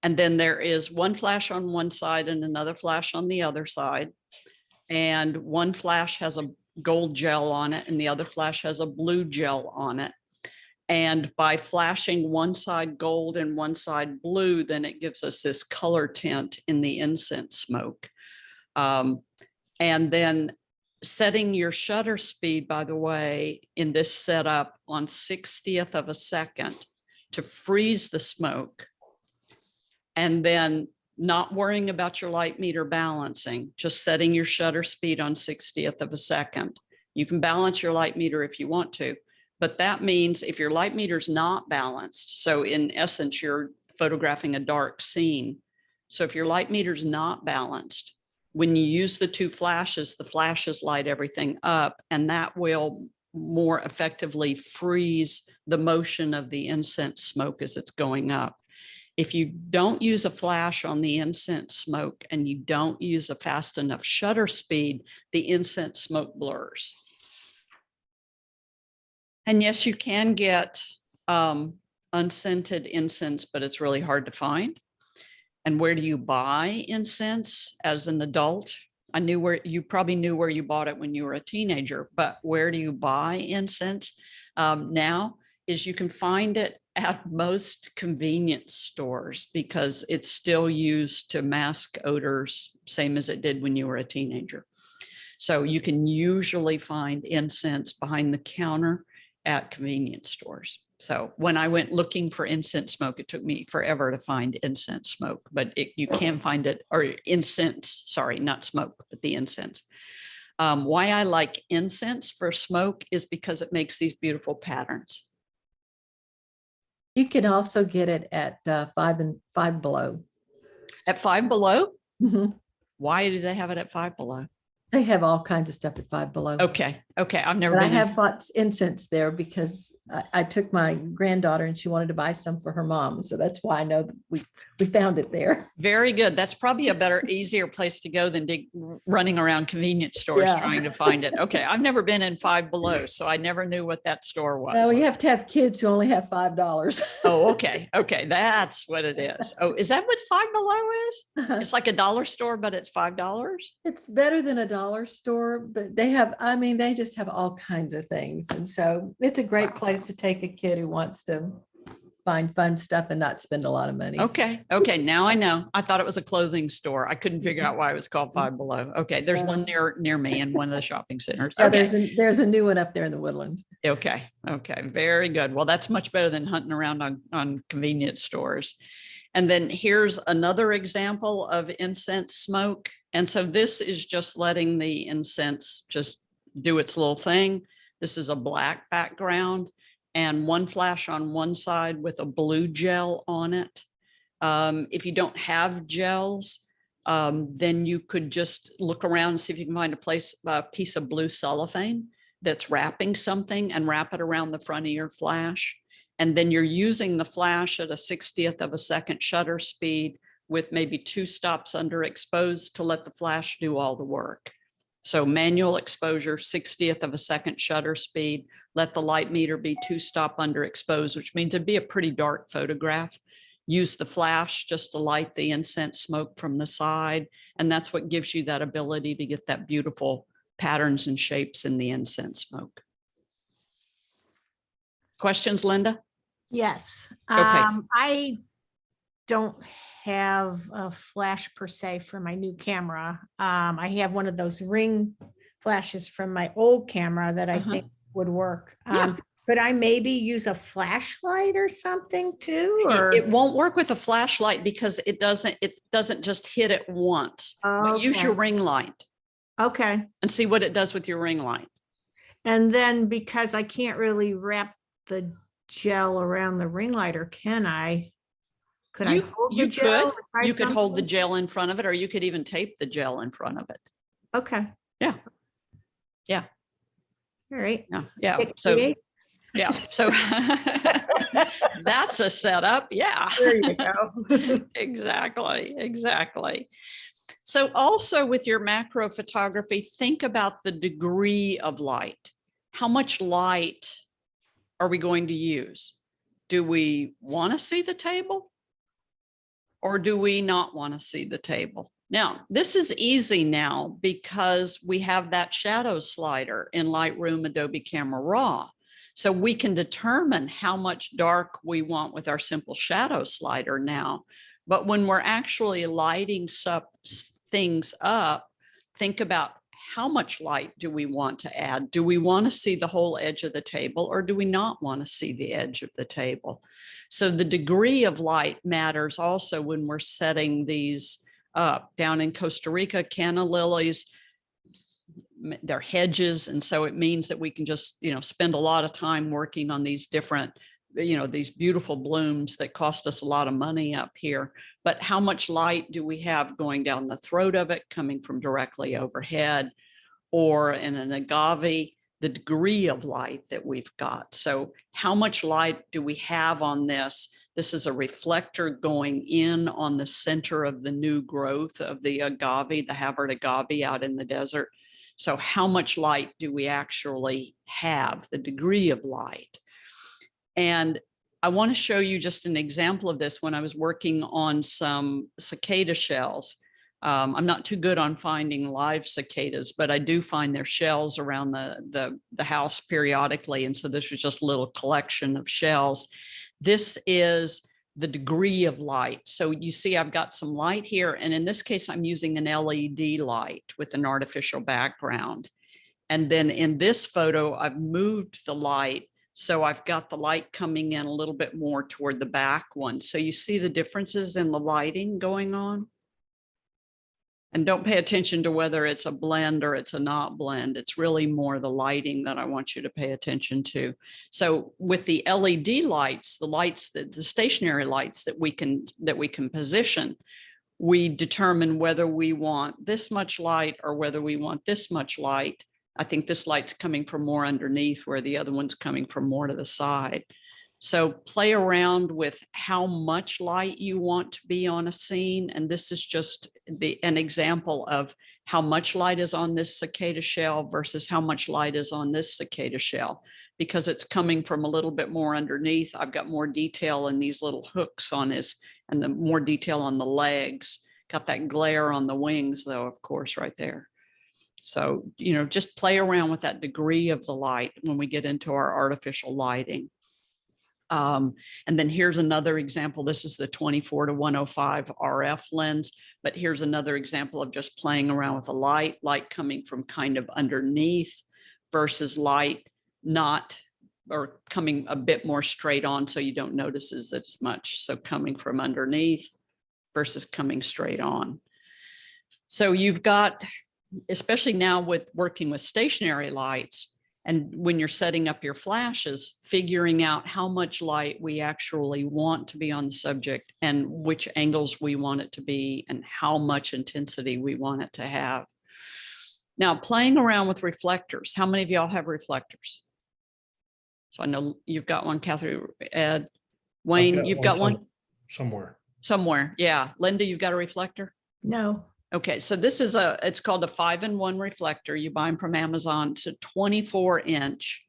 And then there is one flash on one side and another flash on the other side. And one flash has a gold gel on it and the other flash has a blue gel on it. And by flashing one side gold and one side blue, then it gives us this color tint in the incense smoke. And then setting your shutter speed, by the way, in this setup on 60th of a second to freeze the smoke. And then not worrying about your light meter balancing, just setting your shutter speed on 60th of a second. You can balance your light meter if you want to, but that means if your light meter is not balanced, so in essence, you're photographing a dark scene. So if your light meter is not balanced, when you use the 2 flashes, the flashes light everything up, and that will more effectively freeze the motion of the incense smoke as it's going up. If you don't use a flash on the incense smoke and you don't use a fast enough shutter speed, the incense smoke blurs. And yes, you can get unscented incense, but it's really hard to find. And where do you buy incense as an adult? You probably knew where you bought it when you were a teenager, but where do you buy incense now is you can find it at most convenience stores because it's still used to mask odors, same as it did when you were a teenager. So you can usually find incense behind the counter at convenience stores. So when I went looking for incense smoke, it took me forever to find incense smoke, but you can find it, or incense, sorry, not smoke, but the incense. Why I like incense for smoke is because it makes these beautiful patterns. You can also get it at Five Below. At Five Below? Mhm. Why do they have it at Five Below? They have all kinds of stuff at Five Below. Okay. I've never But I been. have bought incense there because I took my granddaughter and she wanted to buy some for her mom. So that's why I know that we found it there. Very good. That's probably a better, easier place to go than running around convenience stores Yeah. trying to find it. Okay. I've never been in Five Below, so I never knew what that store was. Well, you have to have kids who only have $5. Oh, okay. Okay. That's what it is. Oh, is that what Five Below is? It's like a dollar store, but it's $5. It's better than a dollar store, but they just have all kinds of things. And so it's a great place to take a kid who wants to find fun stuff and not spend a lot of money. Okay. Now I know. I thought it was a clothing store. I couldn't figure out why it was called Five Below. Okay. There's one near me in one of the shopping centers. Yeah, Okay. there's a new one up there in the Woodlands. Okay. Very good. Well, that's much better than hunting around on convenience stores. And then here's another example of incense smoke. And so this is just letting the incense just do its little thing. This is a black background and one flash on one side with a blue gel on it. If you don't have gels, then you could just look around and see if you can find a piece of blue cellophane that's wrapping something and wrap it around the front of your flash. And then you're using the flash at a 60th of a second shutter speed with maybe 2 stops underexposed to let the flash do all the work. So manual exposure, 60th of a second shutter speed, let the light meter be 2 stop underexposed, which means it'd be a pretty dark photograph. Use the flash just to light the incense smoke from the side. And that's what gives you that ability to get that beautiful patterns and shapes in the incense smoke. Questions, Linda? Yes. Okay. I don't have a flash per se for my new camera. I have one of those ring flashes from my old camera that I think would work. Yeah. Could I maybe use a flashlight or something too? Or It won't work with a flashlight because it doesn't just hit it once. But use your ring light okay. and see what it does with your ring light. And then because I can't really wrap the gel around the ring light, or can I? Could I hold the gel or try You could hold the something? gel in front of it, or you could even tape the gel in front of it. Okay. Yeah. Yeah. All right. Yeah. Get So creative. yeah. So that's a setup. Yeah. There you go. Exactly. So also with your macro photography, think about the degree of light. How much light are we going to use? Do we want to see the table? Or do we not want to see the table? Now, this is easy now because we have that shadow slider in Lightroom Adobe Camera Raw. So we can determine how much dark we want with our simple shadow slider now. But when we're actually lighting things up, think about how much light do we want to add? Do we want to see the whole edge of the table, or do we not want to see the edge of the table? So the degree of light matters also when we're setting these up. Down in Costa Rica, canna lilies, they're hedges. And so it means that we can just, spend a lot of time working on these different, these beautiful blooms that cost us a lot of money up here. But how much light do we have going down the throat of it, coming from directly overhead? Or in an agave, the degree of light that we've got. So how much light do we have on this? This is a reflector going in on the center of the new growth of the agave, the Havard agave out in the desert. So how much light do we actually have, the degree of light? And I want to show you just an example of this when I was working on some cicada shells. I'm not too good on finding live cicadas, but I do find their shells around the house periodically. And so this was just a little collection of shells. This is the degree of light. So you see, I've got some light here. And in this case, I'm using an LED light with an artificial background. And then in this photo, I've moved the light. So I've got the light coming in a little bit more toward the back one. So you see the differences in the lighting going on. And don't pay attention to whether it's a blend or it's a not blend. It's really more the lighting that I want you to pay attention to. So with the LED lights, the stationary lights that we can position, we determine whether we want this much light or whether we want this much light. I think this light's coming from more underneath where the other one's coming from more to the side. So play around with how much light you want to be on a scene. And this is just an example of how much light is on this cicada shell versus how much light is on this cicada shell. Because it's coming from a little bit more underneath, I've got more detail in these little hooks on his, and the more detail on the legs. Got that glare on the wings though, of course, right there. So, you know, just play around with that degree of the light when we get into our artificial lighting. And then here's another example. This is the 24-105 RF lens, but here's another example of just playing around with the light coming from kind of underneath versus light not, or coming a bit more straight on so you don't notice as much. So coming from underneath versus coming straight on. So you've got, especially now with working with stationary lights, and when you're setting up your flashes, figuring out how much light we actually want to be on the subject and which angles we want it to be and how much intensity we want it to have. Now, playing around with reflectors. How many of y'all have reflectors? So I know you've got one, Catherine, Ed, Wayne, you've got one? Somewhere, yeah. Linda, you've got a reflector? No. Okay, so this is it's called a 5-in-1 reflector. You buy them from Amazon. It's a 24-inch.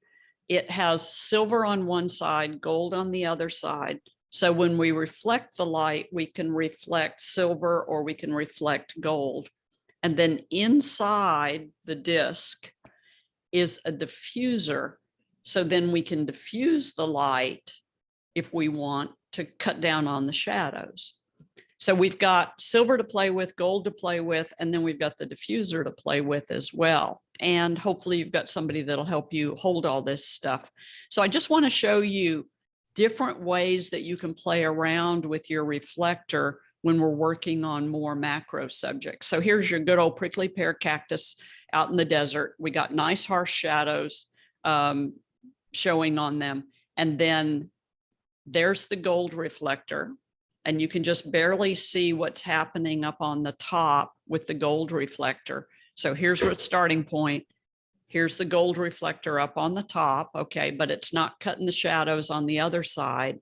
It has silver on one side, gold on the other side. So when we reflect the light, we can reflect silver or we can reflect gold. And then inside the disc is a diffuser. So then we can diffuse the light if we want to cut down on the shadows. So we've got silver to play with, gold to play with, and then we've got the diffuser to play with as well. And hopefully you've got somebody that'll help you hold all this stuff. So I just want to show you different ways that you can play around with your reflector when we're working on more macro subjects. So here's your good old prickly pear cactus out in the desert. We got nice harsh shadows showing on them. And then there's the gold reflector. And you can just barely see what's happening up on the top with the gold reflector. So here's your starting point. Here's the gold reflector up on the top, okay, but it's not cutting the shadows on the other side.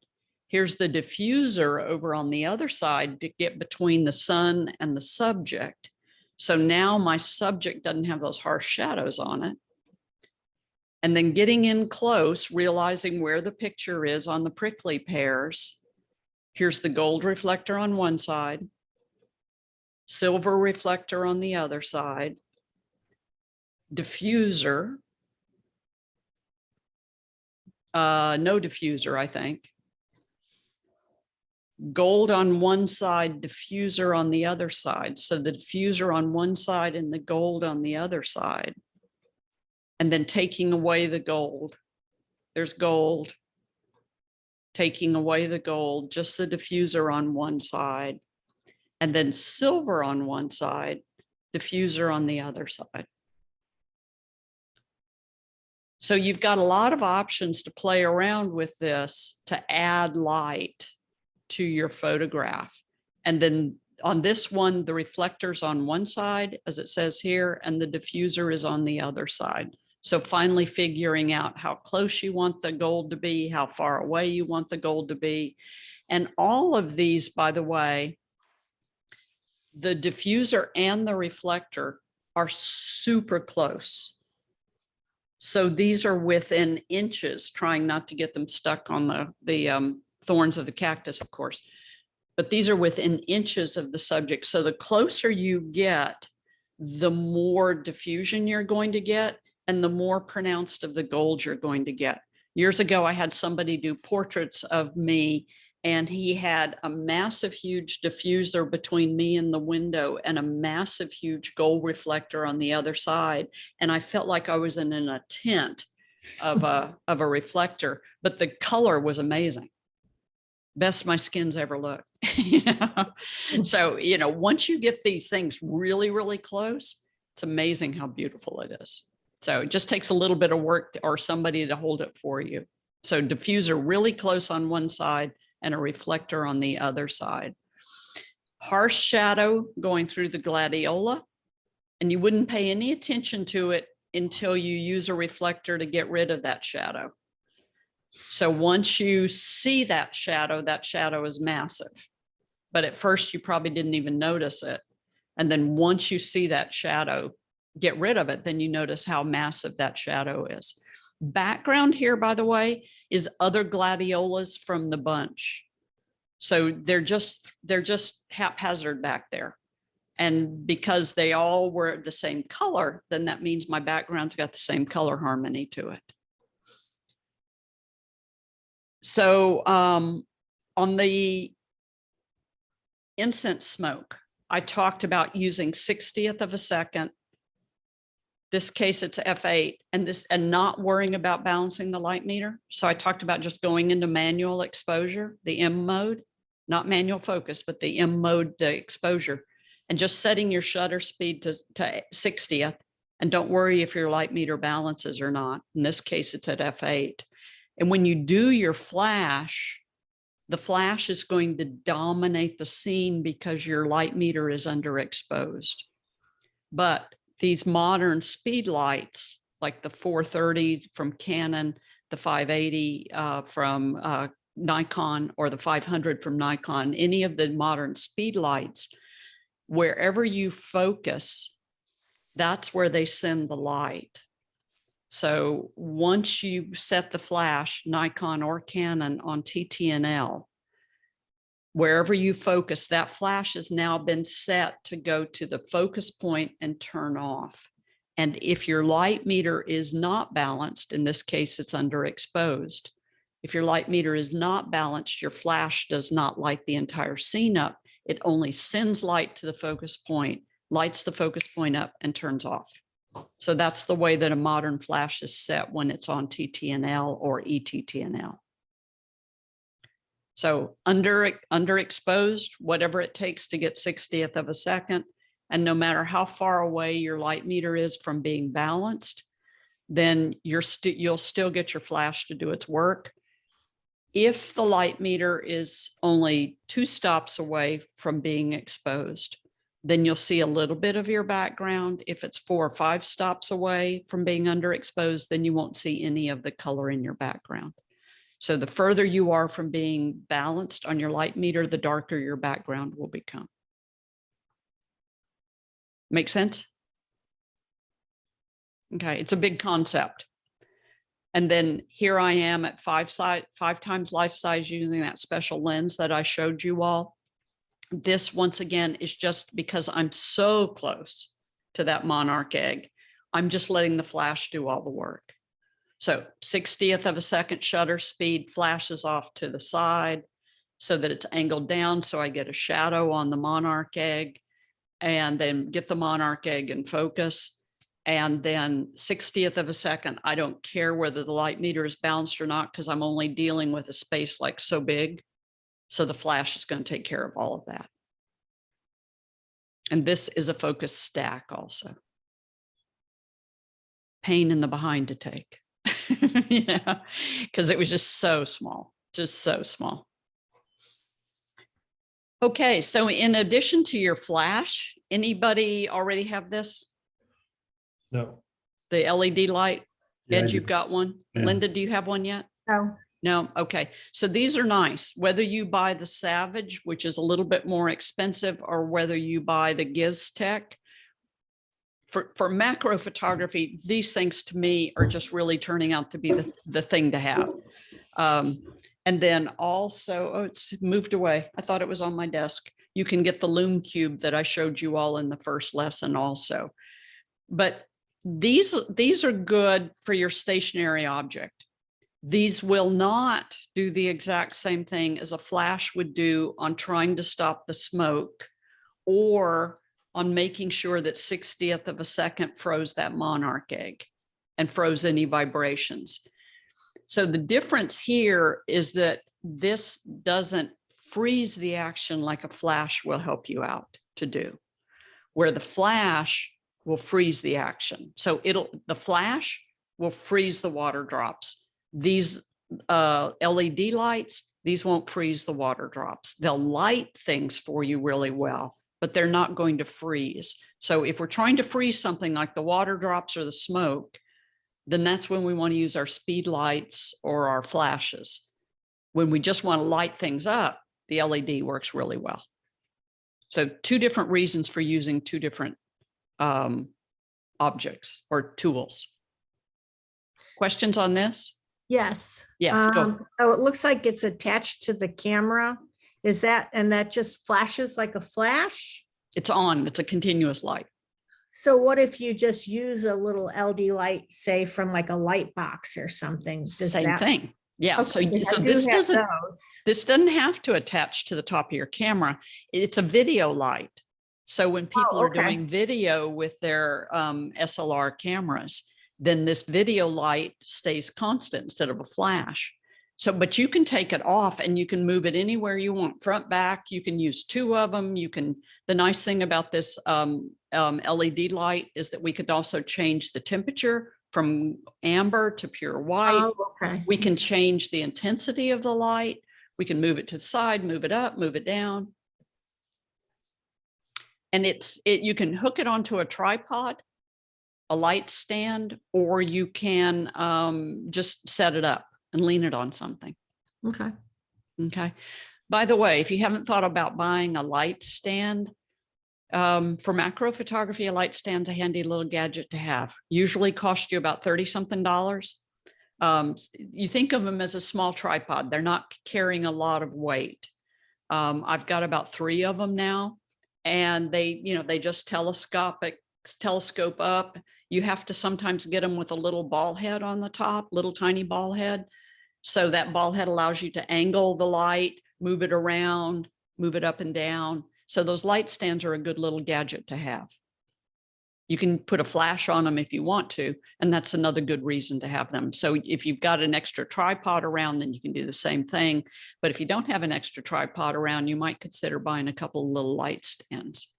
Here's the diffuser over on the other side to get between the sun and the subject. So now my subject doesn't have those harsh shadows on it. And then getting in close, realizing where the picture is on the prickly pears. Here's the gold reflector on one side, silver reflector on the other side, diffuser, no diffuser, I think. Gold on one side, diffuser on the other side. So the diffuser on one side and the gold on the other side. And then taking away the gold. There's gold. Taking away the gold, just the diffuser on one side, and then silver on one side, diffuser on the other side. So you've got a lot of options to play around with this to add light to your photograph. And then on this one, the reflector's on one side, as it says here, and the diffuser is on the other side. So finally figuring out how close you want the gold to be, how far away you want the gold to be. And all of these, by the way, the diffuser and the reflector are super close. So these are within inches, trying not to get them stuck on the thorns of the cactus, of course. But these are within inches of the subject. So the closer you get, the more diffusion you're going to get and the more pronounced of the gold you're going to get. Years ago, I had somebody do portraits of me, and he had a massive, huge diffuser between me and the window and a massive, huge gold reflector on the other side. And I felt like I was in a tent of a reflector, but the color was amazing. Best my skin's ever looked. You know? So, you know, once you get these things really, really close, it's amazing how beautiful it is. So it just takes a little bit of work or somebody to hold it for you. So diffuser really close on one side and a reflector on the other side. Harsh shadow going through the gladiola, and you wouldn't pay any attention to it until you use a reflector to get rid of that shadow. So once you see that shadow is massive. But at first you probably didn't even notice it. And then once you see that shadow, get rid of it, then you notice how massive that shadow is. Background here, by the way, is other gladiolas from the bunch. So they're just haphazard back there. And because they all were the same color, then that means my background's got the same color harmony to it. So on the incense smoke, I talked about using 60th of a second. This case, it's F8, and not worrying about balancing the light meter. So I talked about just going into manual exposure, the M mode, not manual focus, but the M mode, the exposure, and just setting your shutter speed to 60th. And don't worry if your light meter balances or not. In this case, it's at F8. And when you do your flash, the flash is going to dominate the scene because your light meter is underexposed. But these modern speed lights, like the 430 from Canon, the 580 from Nikon, or the 500 from Nikon, any of the modern speed lights, wherever you focus, that's where they send the light. So once you set the flash, Nikon or Canon, on TTNL, wherever you focus, that flash has now been set to go to the focus point and turn off. And if your light meter is not balanced, in this case, it's underexposed. If your light meter is not balanced, your flash does not light the entire scene up. It only sends light to the focus point, lights the focus point up, and turns off. So that's the way that a modern flash is set when it's on TTNL or eTTNL. So underexposed, whatever it takes to get 60th of a second. And no matter how far away your light meter is from being balanced, then you'll still get your flash to do its work. If the light meter is only 2 stops away from being exposed, then you'll see a little bit of your background. If it's 4 or 5 stops away from being underexposed, then you won't see any of the color in your background. So the further you are from being balanced on your light meter, the darker your background will become. Make sense? Okay, it's a big concept. And then here I am at 5 times life size using that special lens that I showed you all. This, once again, is just because I'm so close to that monarch egg. I'm just letting the flash do all the work. So 60th of a second shutter speed, flashes off to the side so that it's angled down. So I get a shadow on the monarch egg, and then get the monarch egg in focus. And then 60th of a second, I don't care whether the light meter is balanced or not, because I'm only dealing with a space like so big. So the flash is going to take care of all of that. And this is a focus stack also. Pain in the behind to take. Yeah, because it was just so small, just so small. Okay, so in addition to your flash, anybody already have this? No. The LED light? Yeah, I Ed, do. you've got one? Yeah. Linda, do you have one yet? So, No, okay. So these are nice, whether you buy the Savage, which is a little bit more expensive, or whether you buy the GizTech. For macro photography, these things to me are just really turning out to be the thing to have. And then also, oh, it's moved away. I thought it was on my desk. You can get the Lume Cube that I showed you all in the first lesson also. But these are good for your stationary object. These will not do the exact same thing as a flash would do on trying to stop the smoke or on making sure that 60th of a second froze that monarch egg and froze any vibrations. So the difference here is that this doesn't freeze the action like a flash will help you out to do, where the flash will freeze the action. So the flash will freeze the water drops. These LED lights, these won't freeze the water drops. They'll light things for you really well, but they're not going to freeze. So if we're trying to freeze something like the water drops or the smoke, then that's when we want to use our speed lights or our flashes. When we just want to light things up, the LED works really well. So two different reasons for using two different objects or tools. Questions on this? yes. Yes, go. So it looks like it's attached to the camera. Is that, and that just flashes like a flash? It's on, it's a continuous light. So what if you just use a little LED light, say from like a light box or something? Does Same that- thing. Yeah, so Okay, I do this have doesn't have to attach to the top of your camera. It's a video light. So when people are okay. doing video with their SLR cameras, then this video light stays constant instead of a flash. So, but you can take it off and you can move it anywhere you want, front, back. You can use two of them. You can, the nice thing about this LED light is that we could also change the temperature from amber to pure white. Oh, okay. We can change the intensity of the light. We can move it to the side, move it up, move it down. And you can hook it onto a tripod, a light stand, or you can just set it up and lean it on something. Okay. Okay. By the way, if you haven't thought about buying a light stand, for macro photography, a light stand's a handy little gadget to have. Usually cost you about $30-something. You think of them as a small tripod. They're not carrying a lot of weight. I've got about 3 of them now, and they just telescope up. You have to sometimes get them with a little ball head on the top, little tiny ball head. So that ball head allows you to angle the light, move it around, move it up and down. So those light stands are a good little gadget to have. You can put a flash on them if you want to, and that's another good reason to have them. So if you've got an extra tripod around, then you can do the same thing. But if you don't have an extra tripod around, you might consider buying a couple of little light stands.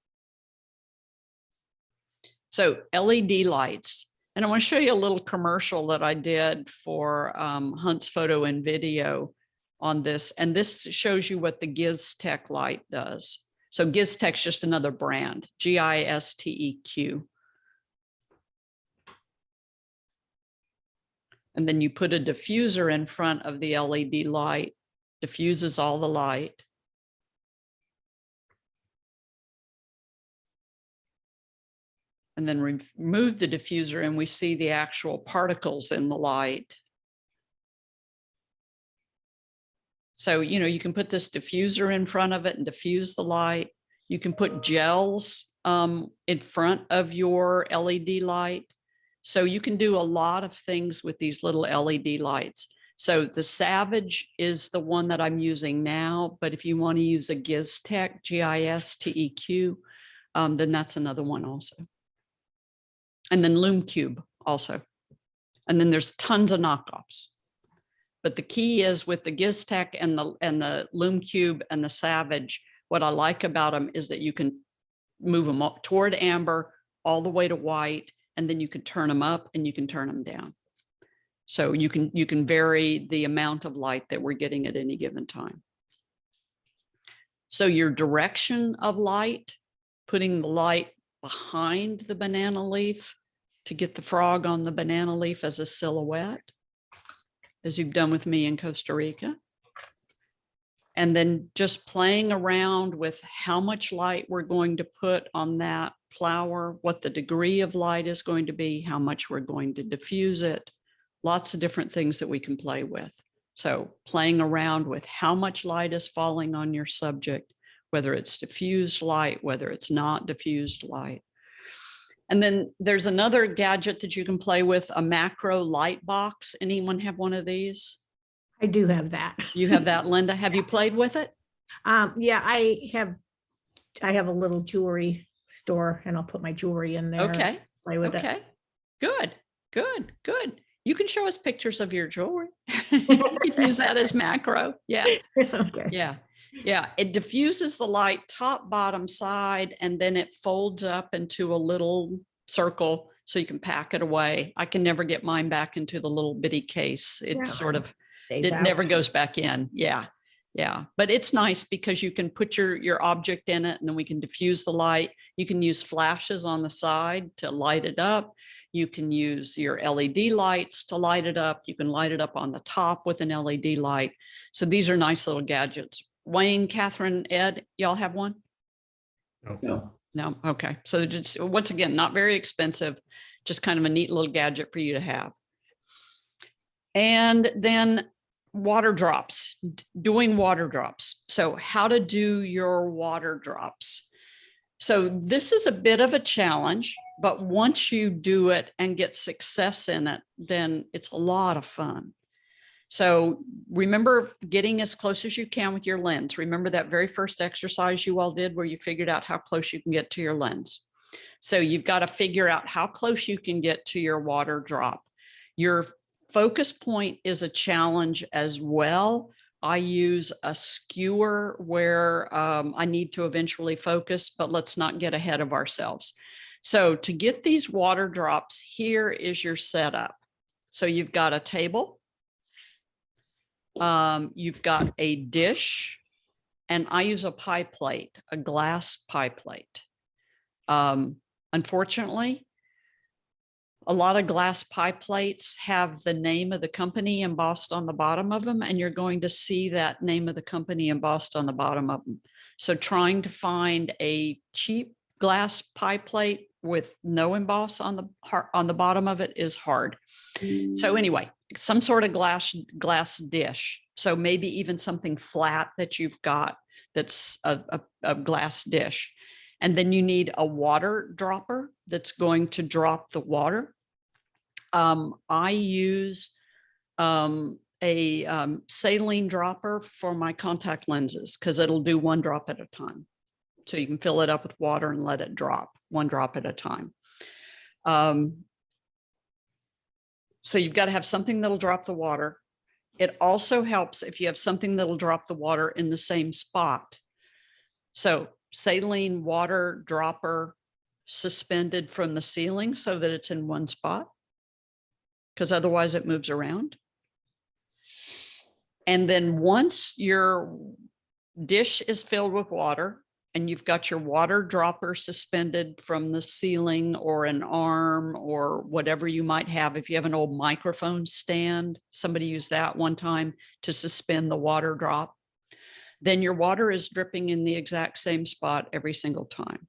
So LED lights, and I want to show you a little commercial that I did for Hunt's Photo and Video on this. And this shows you what the GizTech light does. So GizTech's just another brand, GISTEQ. And then you put a diffuser in front of the LED light, diffuses all the light. And then remove the diffuser and we see the actual particles in the light. So, you can put this diffuser in front of it and diffuse the light. You can put gels in front of your LED light. So you can do a lot of things with these little LED lights. So the Savage is the one that I'm using now, but if you want to use a GizTech, GISTEQ, then that's another one also. And then Lume Cube also. And then there's tons of knockoffs. But the key is with the GizTech and the Lume Cube and the Savage, what I like about them is that you can move them up toward amber all the way to white, and then you can turn them up and you can turn them down. So you can vary the amount of light that we're getting at any given time. So your direction of light, putting the light behind the banana leaf to get the frog on the banana leaf as a silhouette, as you've done with me in Costa Rica. And then just playing around with how much light we're going to put on that flower, what the degree of light is going to be, how much we're going to diffuse it, lots of different things that we can play with. So playing around with how much light is falling on your subject, whether it's diffused light, whether it's not diffused light. And then there's another gadget that you can play with, a macro light box. Anyone have one of these? I do have that. You have that, Linda? Have you played with it? Yeah, I have a little jewelry store and I'll put my jewelry in there. Okay. Play with it. Okay. Good, good, good. You can show us pictures of your jewelry. You can use that as macro. Yeah. Okay. Yeah. Yeah. It diffuses the light top, bottom, side, and then it folds up into a little circle so you can pack it away. I can never get mine back into the little bitty case. It Yeah. sort of, Stays it out. never goes back in. Yeah. Yeah. But it's nice because you can put your object in it and then we can diffuse the light. You can use flashes on the side to light it up. You can use your LED lights to light it up. You can light it up on the top with an LED light. So these are nice little gadgets. Wayne, Catherine, Ed, y'all have one? No. No. Okay. So just once again, not very expensive, just kind of a neat little gadget for you to have. And then water drops, doing water drops. So how to do your water drops. So this is a bit of a challenge, but once you do it and get success in it, then it's a lot of fun. So remember getting as close as you can with your lens. Remember that very first exercise you all did where you figured out how close you can get to your lens. So you've got to figure out how close you can get to your water drop. Your focus point is a challenge as well. I use a skewer where I need to eventually focus, but let's not get ahead of ourselves. So to get these water drops, here is your setup. So you've got a table, you've got a dish, and I use a pie plate, a glass pie plate. Unfortunately, a lot of glass pie plates have the name of the company embossed on the bottom of them, and you're going to see that name of the company embossed on the bottom of them. So trying to find a cheap glass pie plate with no emboss on the bottom of it is hard. So anyway, some sort of glass dish. So maybe even something flat that you've got that's a glass dish. And then you need a water dropper that's going to drop the water. I use a saline dropper for my contact lenses because it'll do one drop at a time. So you can fill it up with water and let it drop one drop at a time. So you've got to have something that'll drop the water. It also helps if you have something that'll drop the water in the same spot. So saline water dropper suspended from the ceiling so that it's in one spot, because otherwise it moves around. And then once your dish is filled with water and you've got your water dropper suspended from the ceiling or an arm or whatever you might have, if you have an old microphone stand, somebody used that one time to suspend the water drop, then your water is dripping in the exact same spot every single time.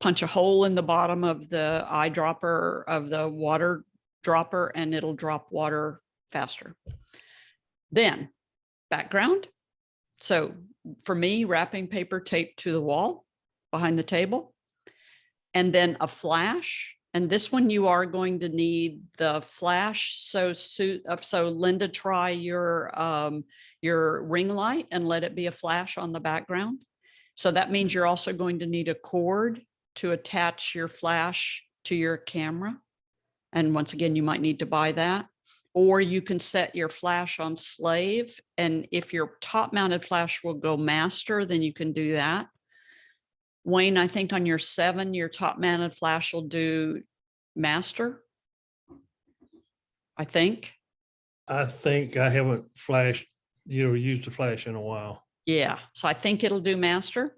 Punch a hole in the bottom of the eyedropper of the water dropper and it'll drop water faster. Then background. So for me, wrapping paper taped to the wall behind the table, and then a flash. And this one you are going to need the flash. So Linda, try your ring light and let it be a flash on the background. So that means you're also going to need a cord to attach your flash to your camera. And once again, you might need to buy that. Or you can set your flash on slave. And if your top mounted flash will go master, then you can do that. Wayne, I think on your 7, your top mounted flash will do master. I think I haven't flashed, used a flash in a while. Yeah. So I think it'll do master,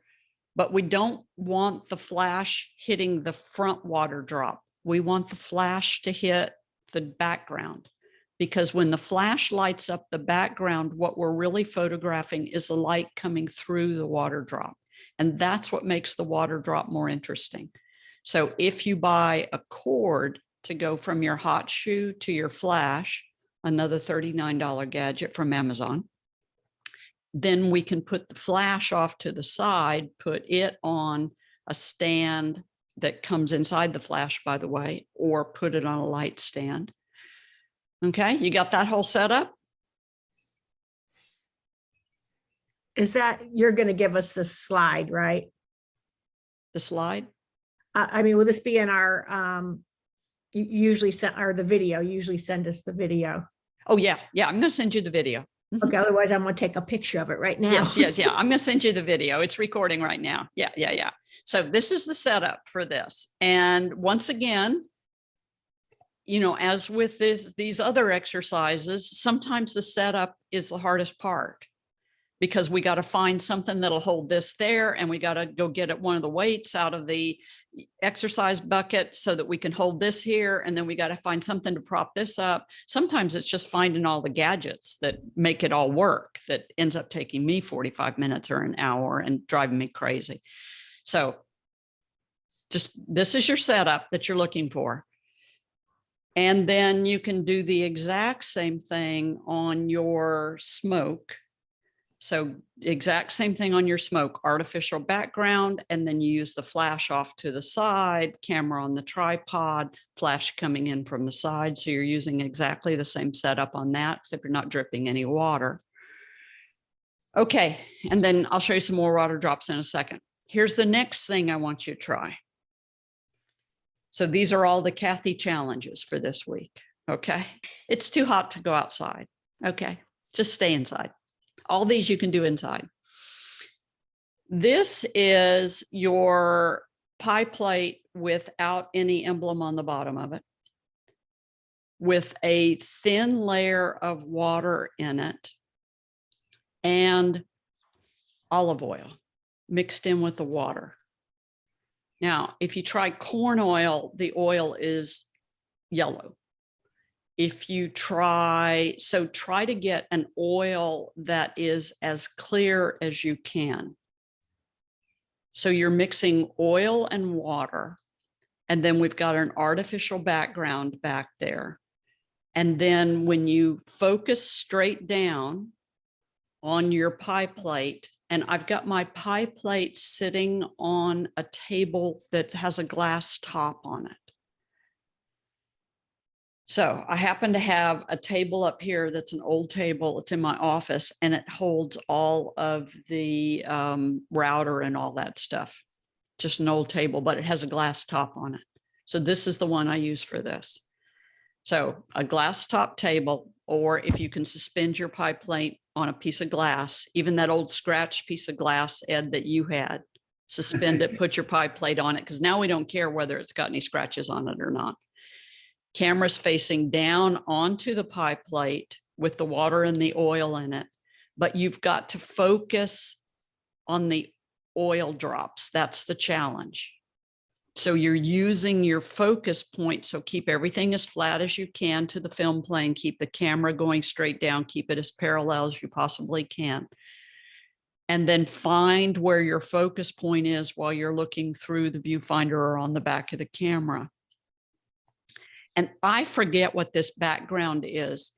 but we don't want the flash hitting the front water drop. we want the flash to hit the background, because when the flash lights up the background, what we're really photographing is the light coming through the water drop. And that's what makes the water drop more interesting. So if you buy a cord to go from your hot shoe to your flash, another $39 gadget from Amazon, then we can put the flash off to the side, put it on a stand that comes inside the flash, by the way, or put it on a light stand. Okay, you got that whole setup? Is that, you're going to give us the slide, right? The slide? I mean, will this be in our, you usually send, or the video, you usually send us the video. Oh yeah, I'm going to send you the video. Okay, otherwise I'm going to take a picture of it right now. Yes. I'm going to send you the video. It's recording right now. Yeah. So this is the setup for this. And once again, you know, as with these other exercises, sometimes the setup is the hardest part, because we got to find something that'll hold this there, and we got to go get one of the weights out of the exercise bucket so that we can hold this here. And then we got to find something to prop this up. Sometimes it's just finding all the gadgets that make it all work that ends up taking me 45 minutes or an hour and driving me crazy. So just, this is your setup that you're looking for. And then you can do the exact same thing on your smoke. So exact same thing on your smoke, artificial background, and then you use the flash off to the side, camera on the tripod, flash coming in from the side. So you're using exactly the same setup on that, except you're not dripping any water. Okay, and then I'll show you some more water drops in a second. Here's the next thing I want you to try. So these are all the Kathy challenges for this week, okay? It's too hot to go outside, okay? Just stay inside. All these you can do inside. This is your pie plate without any emblem on the bottom of it, with a thin layer of water in it and olive oil mixed in with the water. Now, if you try corn oil, the oil is yellow. If you try to get an oil that is as clear as you can. So you're mixing oil and water, and then we've got an artificial background back there. And then when you focus straight down on your pie plate, and I've got my pie plate sitting on a table that has a glass top on it. So I happen to have a table up here that's an old table. It's in my office, and it holds all of the router and all that stuff. Just an old table, but it has a glass top on it. So this is the one I use for this. So a glass top table, or if you can suspend your pie plate on a piece of glass, even that old scratch piece of glass, Ed, that you had, suspend it, put your pie plate on it, because now we don't care whether it's got any scratches on it or not. Cameras facing down onto the pie plate with the water and the oil in it, but you've got to focus on the oil drops. That's the challenge. So you're using your focus point. So keep everything as flat as you can to the film plane, keep the camera going straight down, keep it as parallel as you possibly can. And then find where your focus point is while you're looking through the viewfinder or on the back of the camera. And I forget what this background is.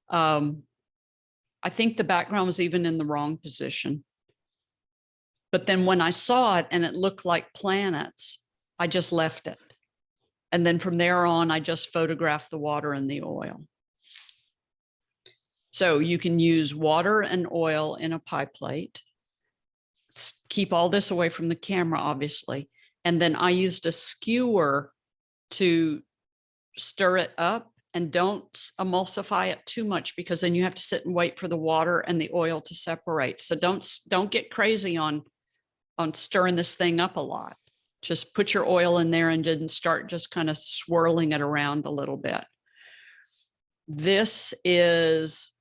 I think the background was even in the wrong position. But then when I saw it and it looked like planets, I just left it. And then from there on, I just photographed the water and the oil. So you can use water and oil in a pie plate. Keep all this away from the camera, obviously. And then I used a skewer to stir it up, and don't emulsify it too much, because then you have to sit and wait for the water and the oil to separate. So don't get crazy on stirring this thing up a lot. Just put your oil in there and then start just kind of swirling it around a little bit. This is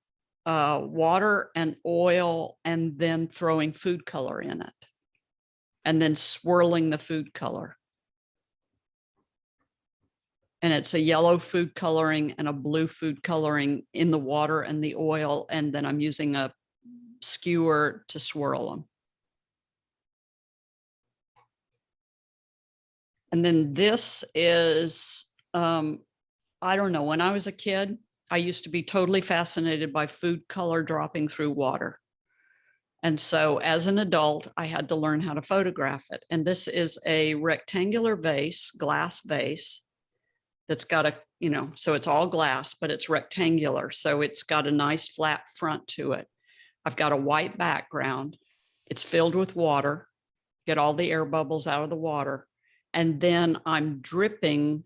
water and oil, and then throwing food color in it, and then swirling the food color. And it's a yellow food coloring and a blue food coloring in the water and the oil. And then I'm using a skewer to swirl them. And then this is, I don't know, when I was a kid, I used to be totally fascinated by food color dropping through water. And so as an adult, I had to learn how to photograph it. And this is a rectangular vase, glass vase, that's got a, you know, so it's all glass, but it's rectangular. So it's got a nice flat front to it. I've got a white background. It's filled with water, get all the air bubbles out of the water. And then I'm dropping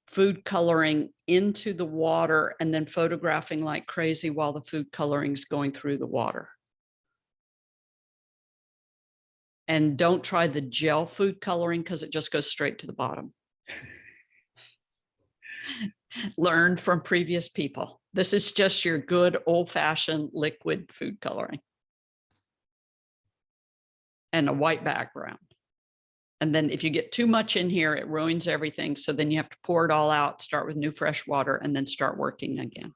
food coloring into the water and then photographing like crazy while the food coloring is going through the water. And don't try the gel food coloring because it just goes straight to the bottom. Learn from previous people. This is just your good old-fashioned liquid food coloring. And a white background. And then if you get too much in here, it ruins everything. So then you have to pour it all out, start with new fresh water, and then start working again.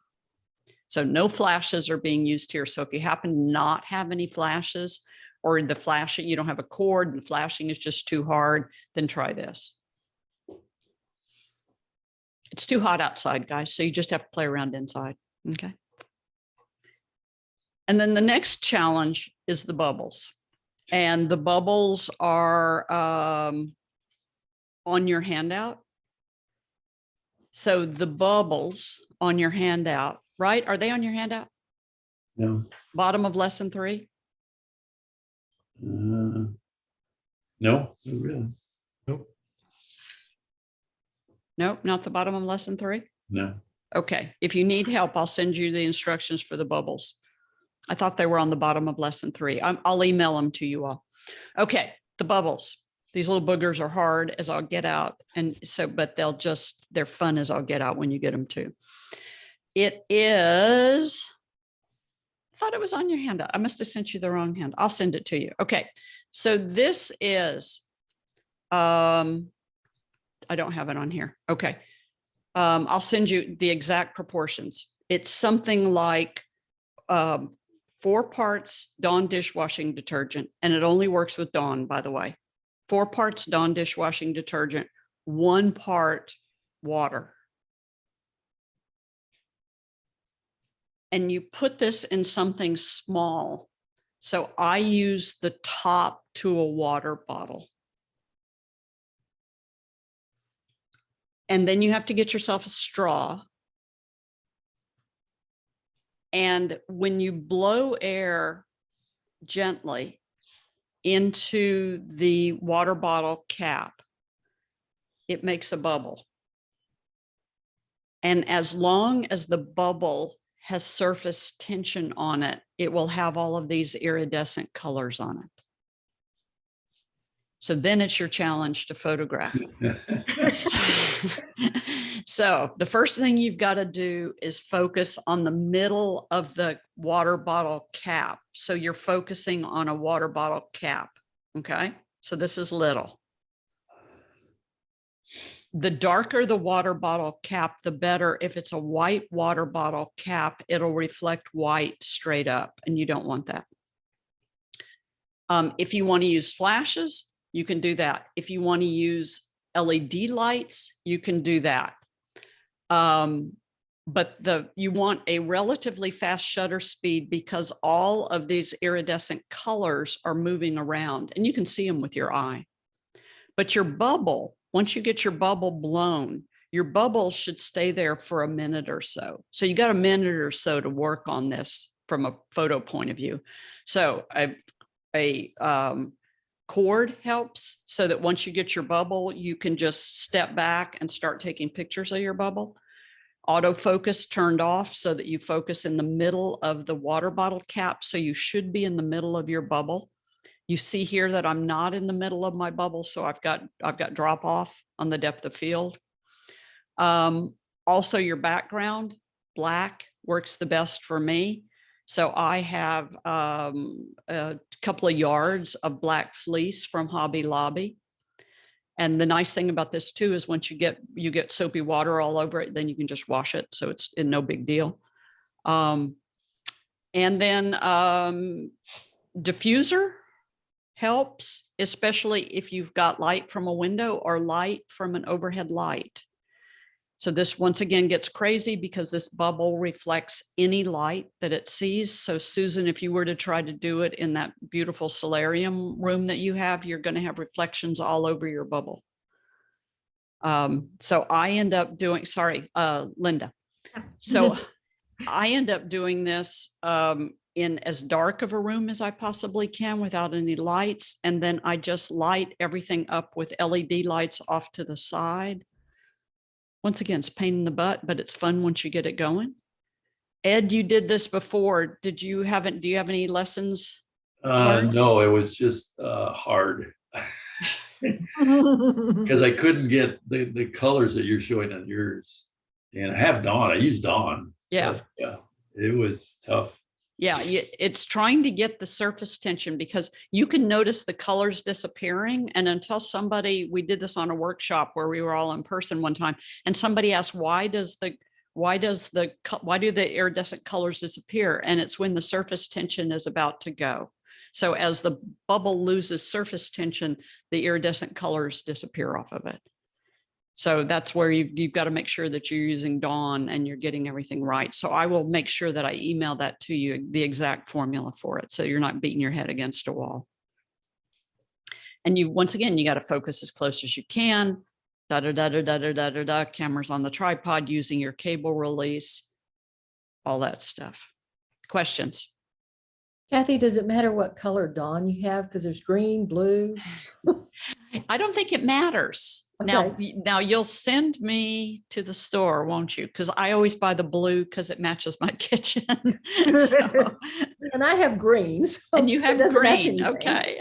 So no flashes are being used here. So if you happen to not have any flashes, or the flashing, you don't have a cord and flashing is just too hard, then try this. It's too hot outside, guys. So you just have to play around inside. Okay. And then the next challenge is the bubbles. And the bubbles are on your handout. So the bubbles on your handout, right? Are they on your handout? No. Bottom of lesson 3? No, not really. Nope. Nope, not the bottom of lesson 3. No. Okay, if you need help, I'll send you the instructions for the bubbles. I thought they were on the bottom of lesson 3. I'll email them to you all. Okay, the bubbles. These little boogers are hard as I'll get out. And so, but they're fun as I'll get out when you get them too. It is, I thought it was on your handout. I must have sent you the wrong hand. I'll send it to you. Okay, so this is, I don't have it on here. Okay, I'll send you the exact proportions. It's something like 4 parts Dawn dishwashing detergent, and it only works with Dawn, by the way. 4 parts Dawn dishwashing detergent, 1 part water. And you put this in something small. So I use the top to a water bottle. And then you have to get yourself a straw. And when you blow air gently into the water bottle cap, it makes a bubble. And as long as the bubble has surface tension on it, it will have all of these iridescent colors on it. So then it's your challenge to photograph it. So the first thing you've got to do is focus on the middle of the water bottle cap. So you're focusing on a water bottle cap. Okay. So this is little. The darker the water bottle cap, the better. If it's a white water bottle cap, it'll reflect white straight up, and you don't want that. If you want to use flashes, you can do that. If you want to use LED lights, you can do that. But you want a relatively fast shutter speed because all of these iridescent colors are moving around and you can see them with your eye. But your bubble, once you get your bubble blown, your bubble should stay there for a minute or so. So you got a minute or so to work on this from a photo point of view. So a cord helps so that once you get your bubble, you can just step back and start taking pictures of your bubble. Autofocus turned off so that you focus in the middle of the water bottle cap. So you should be in the middle of your bubble. You see here that I'm not in the middle of my bubble. So I've got drop off on the depth of field. Also your background, black works the best for me. So I have a couple of yards of black fleece from Hobby Lobby. And the nice thing about this too is once you get soapy water all over it, then you can just wash it. So it's no big deal. And then diffuser helps, especially if you've got light from a window or light from an overhead light. So this once again gets crazy because this bubble reflects any light that it sees. So Susan, if you were to try to do it in that beautiful solarium room that you have, you're going to have reflections all over your bubble. So I end up doing, sorry, Linda. So I end up doing this in as dark of a room as I possibly can without any lights. And then I just light everything up with LED lights off to the side. Once again, it's pain in the butt, but it's fun once you get it going. Ed, you did this before. Do you have any lessons? No, it was just hard. Because I couldn't get the colors that you're showing on yours. And I have Dawn. I use Dawn. Yeah. Yeah. It was tough. Yeah, it's trying to get the surface tension because you can notice the colors disappearing. And until we did this on a workshop where we were all in person one time, and somebody asked, why do the iridescent colors disappear? And it's when the surface tension is about to go. So as the bubble loses surface tension, the iridescent colors disappear off of it. So that's where you've got to make sure that you're using Dawn and you're getting everything right. So I will make sure that I email that to you, the exact formula for it. So you're not beating your head against a wall. And once again, you got to focus as close as you can. Cameras on the tripod using your cable release, all that stuff. Questions? Kathy, does it matter what color Dawn you have? Because there's green, blue. I don't think it matters. Okay. Now you'll send me to the store, won't you? Because I always buy the blue because it matches my kitchen. And I have greens. So and you have green. Okay.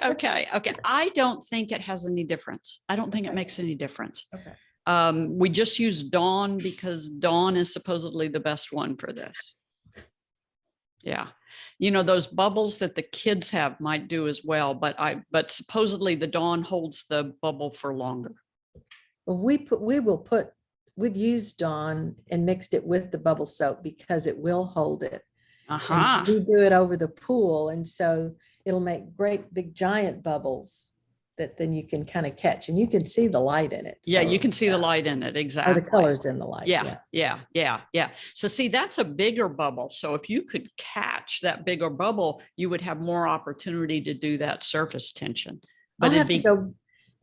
I don't think it has any difference. I don't think it makes any difference. Okay. We just use Dawn because Dawn is supposedly the best one for this. Yeah. You know, those bubbles that the kids have might do as well, but supposedly the Dawn holds the bubble for longer. Well, we've used Dawn and mixed it with the bubble soap because it will hold it. And we do it over the pool. And so it'll make great big giant bubbles that then you can kind of catch and you can see the light in it. Yeah, you can see the light in it. Exactly. Or the colors in the light. Yeah. So see, that's a bigger bubble. So if you could catch that bigger bubble, you would have more opportunity to do that surface tension. But it'd be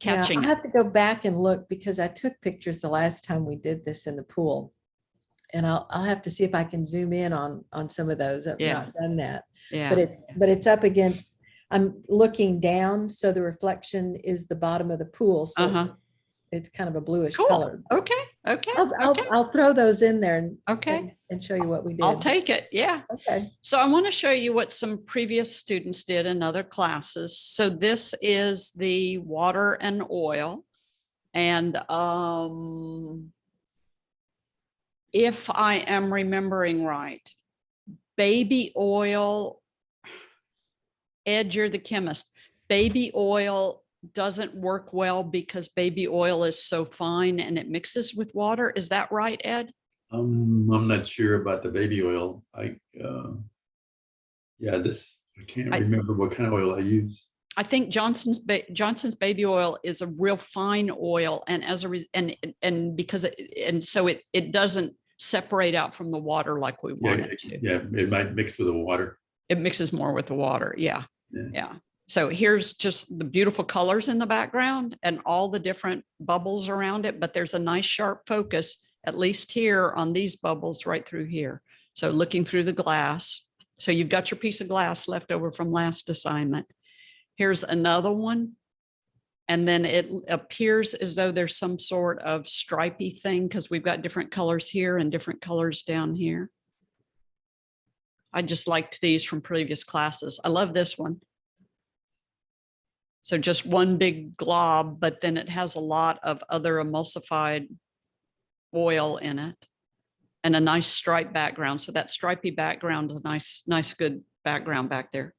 catching. I have to go back and look because I took pictures the last time we did this in the pool. And I'll have to see if I can zoom in on some of those. I've not done that. Yeah. But it's up against, I'm looking down, so the reflection is the bottom of the pool. So it's kind of a bluish color. Okay. I'll throw those in there and show you what we did. I'll take it. Yeah. Okay. So I want to show you what some previous students did in other classes. So this is the water and oil. And if I am remembering right, baby oil, Ed, you're the chemist. Baby oil doesn't work well because baby oil is so fine and it mixes with water. Is that right, Ed? I'm not sure about the baby oil. I can't remember what kind of oil I use. I think Johnson's baby oil is a real fine oil, and so it doesn't separate out from the water like we want it to. Yeah, it might mix with the water. It mixes more with the water. Yeah. So here's just the beautiful colors in the background and all the different bubbles around it, but there's a nice sharp focus, at least here on these bubbles right through here. So looking through the glass. So you've got your piece of glass left over from last assignment. Here's another one. And then it appears as though there's some sort of stripy thing because we've got different colors here and different colors down here. I just liked these from previous classes. I love this one. So just one big glob, but then it has a lot of other emulsified oil in it and a nice stripe background. So that stripy background is a nice, good background back there.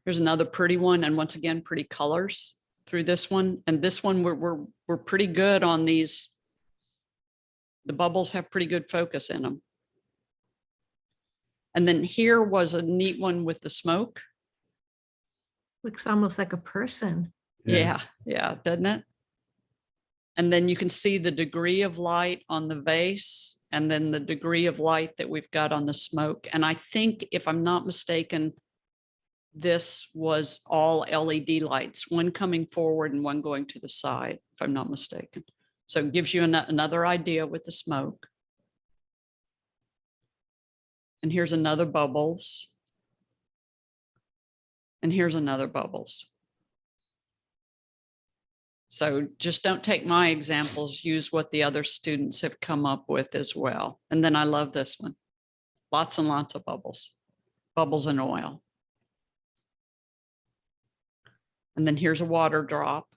Here's another pretty one. And once again, pretty colors through this one. And this one, we're pretty good on these. The bubbles have pretty good focus in them. And then here was a neat one with the smoke. Looks almost like a person. Yeah, doesn't it? And then you can see the degree of light on the vase and then the degree of light that we've got on the smoke. And I think, if I'm not mistaken, this was all LED lights, one coming forward and one going to the side, if I'm not mistaken. So it gives you another idea with the smoke. And here's another bubbles. And here's another bubbles. So just don't take my examples, use what the other students have come up with as well. And then I love this one. Lots and lots of bubbles, bubbles and oil. And then here's a water drop.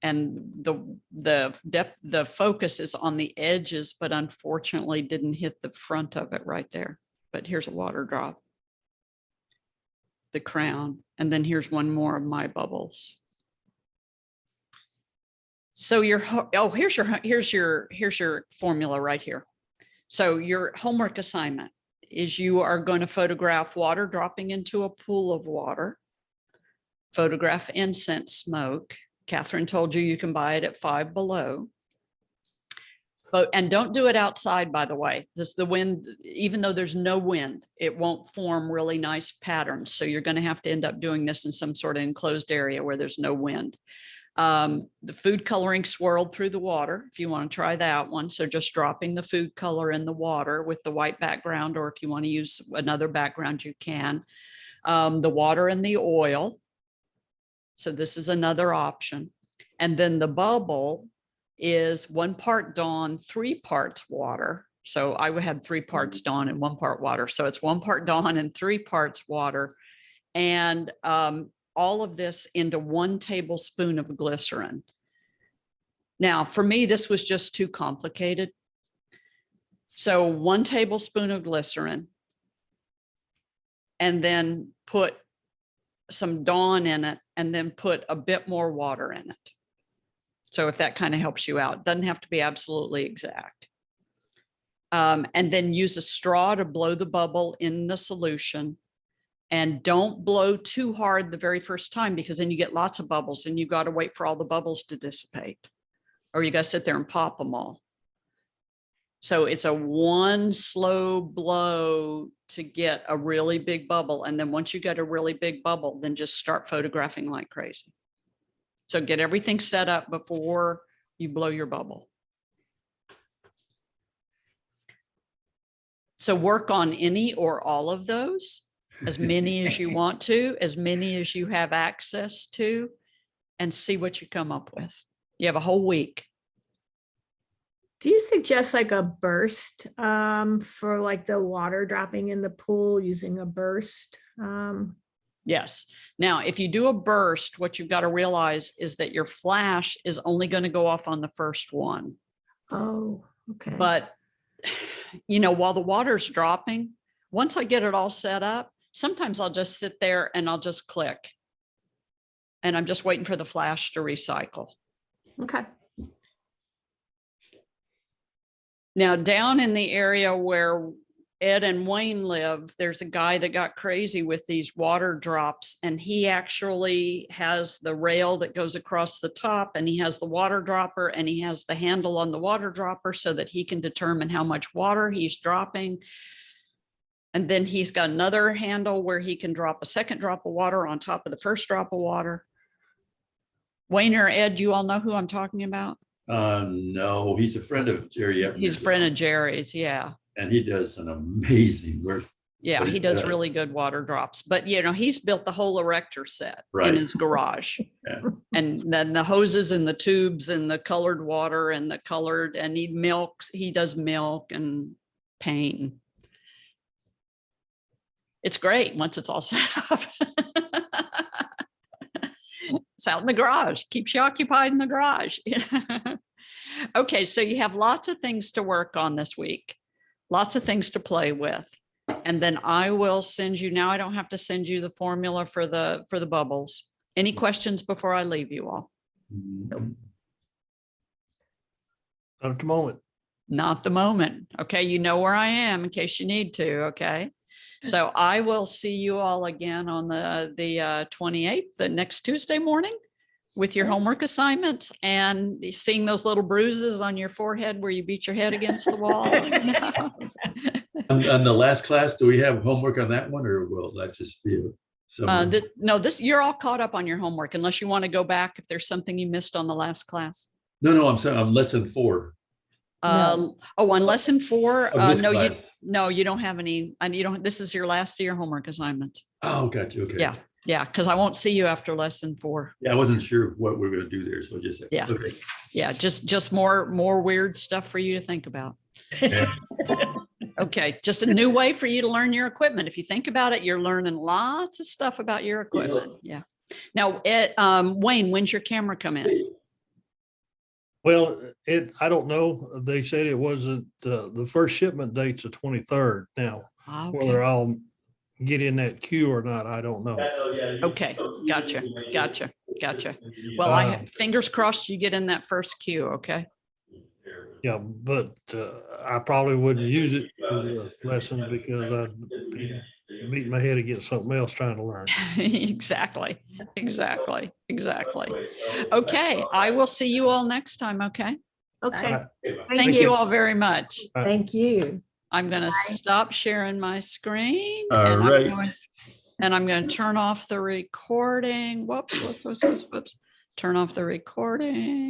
And the focus is on the edges, but unfortunately didn't hit the front of it right there. But here's a water drop, the crown. And then here's one more of my bubbles. So here's your formula right here. So your homework assignment is you are going to photograph water dropping into a pool of water, photograph incense smoke. Catherine told you can buy it at Five Below. And don't do it outside, by the way. The wind, even though there's no wind, it won't form really nice patterns. So you're going to have to end up doing this in some sort of enclosed area where there's no wind. The food coloring swirled through the water, if you want to try that one. So just dropping the food color in the water with the white background, or if you want to use another background, you can. The water and the oil. So this is another option. And then the bubble is 1 part Dawn, 3 parts water. So I would have 3 parts Dawn and 1 part water. So it's 1 part Dawn and 3 parts water. And all of this into 1 tablespoon of glycerin. Now, for me, this was just too complicated. So 1 tablespoon of glycerin, and then put some Dawn in it, and then put a bit more water in it. So if that kind of helps you out, doesn't have to be absolutely exact. And then use a straw to blow the bubble in the solution. And don't blow too hard the very first time, because then you get lots of bubbles and you got to wait for all the bubbles to dissipate, or you got to sit there and pop them all. So it's a 1 slow blow to get a really big bubble. And then once you get a really big bubble, then just start photographing like crazy. So get everything set up before you blow your bubble. So work on any or all of those, as many as you want to, as many as you have access to, and see what you come up with. You have a whole week. Do you suggest like a burst for like the water dropping in the pool, using a burst? Yes. Now, if you do a burst, what you've got to realize is that your flash is only going to go off on the first one. Oh, okay. But, you know, while the water's dropping, once I get it all set up, sometimes I'll just sit there and I'll just click. And I'm just waiting for the flash to recycle. Okay. Now, down in the area where Ed and Wayne live, there's a guy that got crazy with these water drops, and he actually has the rail that goes across the top, and he has the water dropper, and he has the handle on the water dropper so that he can determine how much water he's dropping. And then he's got another handle where he can drop a second drop of water on top of the first drop of water. Wayne or Ed, you all know who I'm talking about? No, he's a friend of Jerry. He's a friend of Jerry's, yeah. And he does an amazing work. Yeah, he does really good water drops. But, you know, he's built the whole erector set in his garage. Yeah. And then the hoses and the tubes and the colored water and the colored, and he does milk and paint. It's great once it's all set up. It's out in the garage, keeps you occupied in the garage. Okay, so you have lots of things to work on this week, lots of things to play with. And then I will send you, now I don't have to send you the formula for the bubbles. Any questions before I leave you all? Mhm. Not at the moment. Not the moment. Okay. You know where I am in case you need to. Okay. So I will see you all again on the 28th, the next Tuesday morning with your homework assignment and seeing those little bruises on your forehead where you beat your head against the wall. No. On the last class, do we have homework on that one, or will that just be? No, you're all caught up on your homework unless you want to go back if there's something you missed on the last class. No, I'm sorry, I'm lesson 4. On lesson 4, Of this no, class. you don't have any, and you don't, this is your last of your homework assignment. Oh, got you. Okay. Yeah. Yeah. Cause I won't see you after lesson 4. Yeah, I wasn't sure what we were gonna do there, so just. Yeah. Okay. Yeah. Just more weird stuff for you to think about. Yeah. Okay. Just a new way for you to learn your equipment. If you think about it, you're learning lots of stuff about your equipment. Yeah. Now, Wayne, when's your camera come in? Well, I don't know. They said it wasn't, the first shipment date's the 23rd. Now, whether I'll get in that queue or not, I don't know. Okay. Gotcha. Well, fingers crossed you get in that first queue. Okay. Yeah, but I probably wouldn't use it for the lesson because I'd be beating my head against something else trying to learn. Exactly. Okay. I will see you all next time. Okay. Okay. Thank you all very much. Thank you. I'm going to stop sharing my screen. All and right. I'm going to turn off the recording. Whoops. Turn off the recording.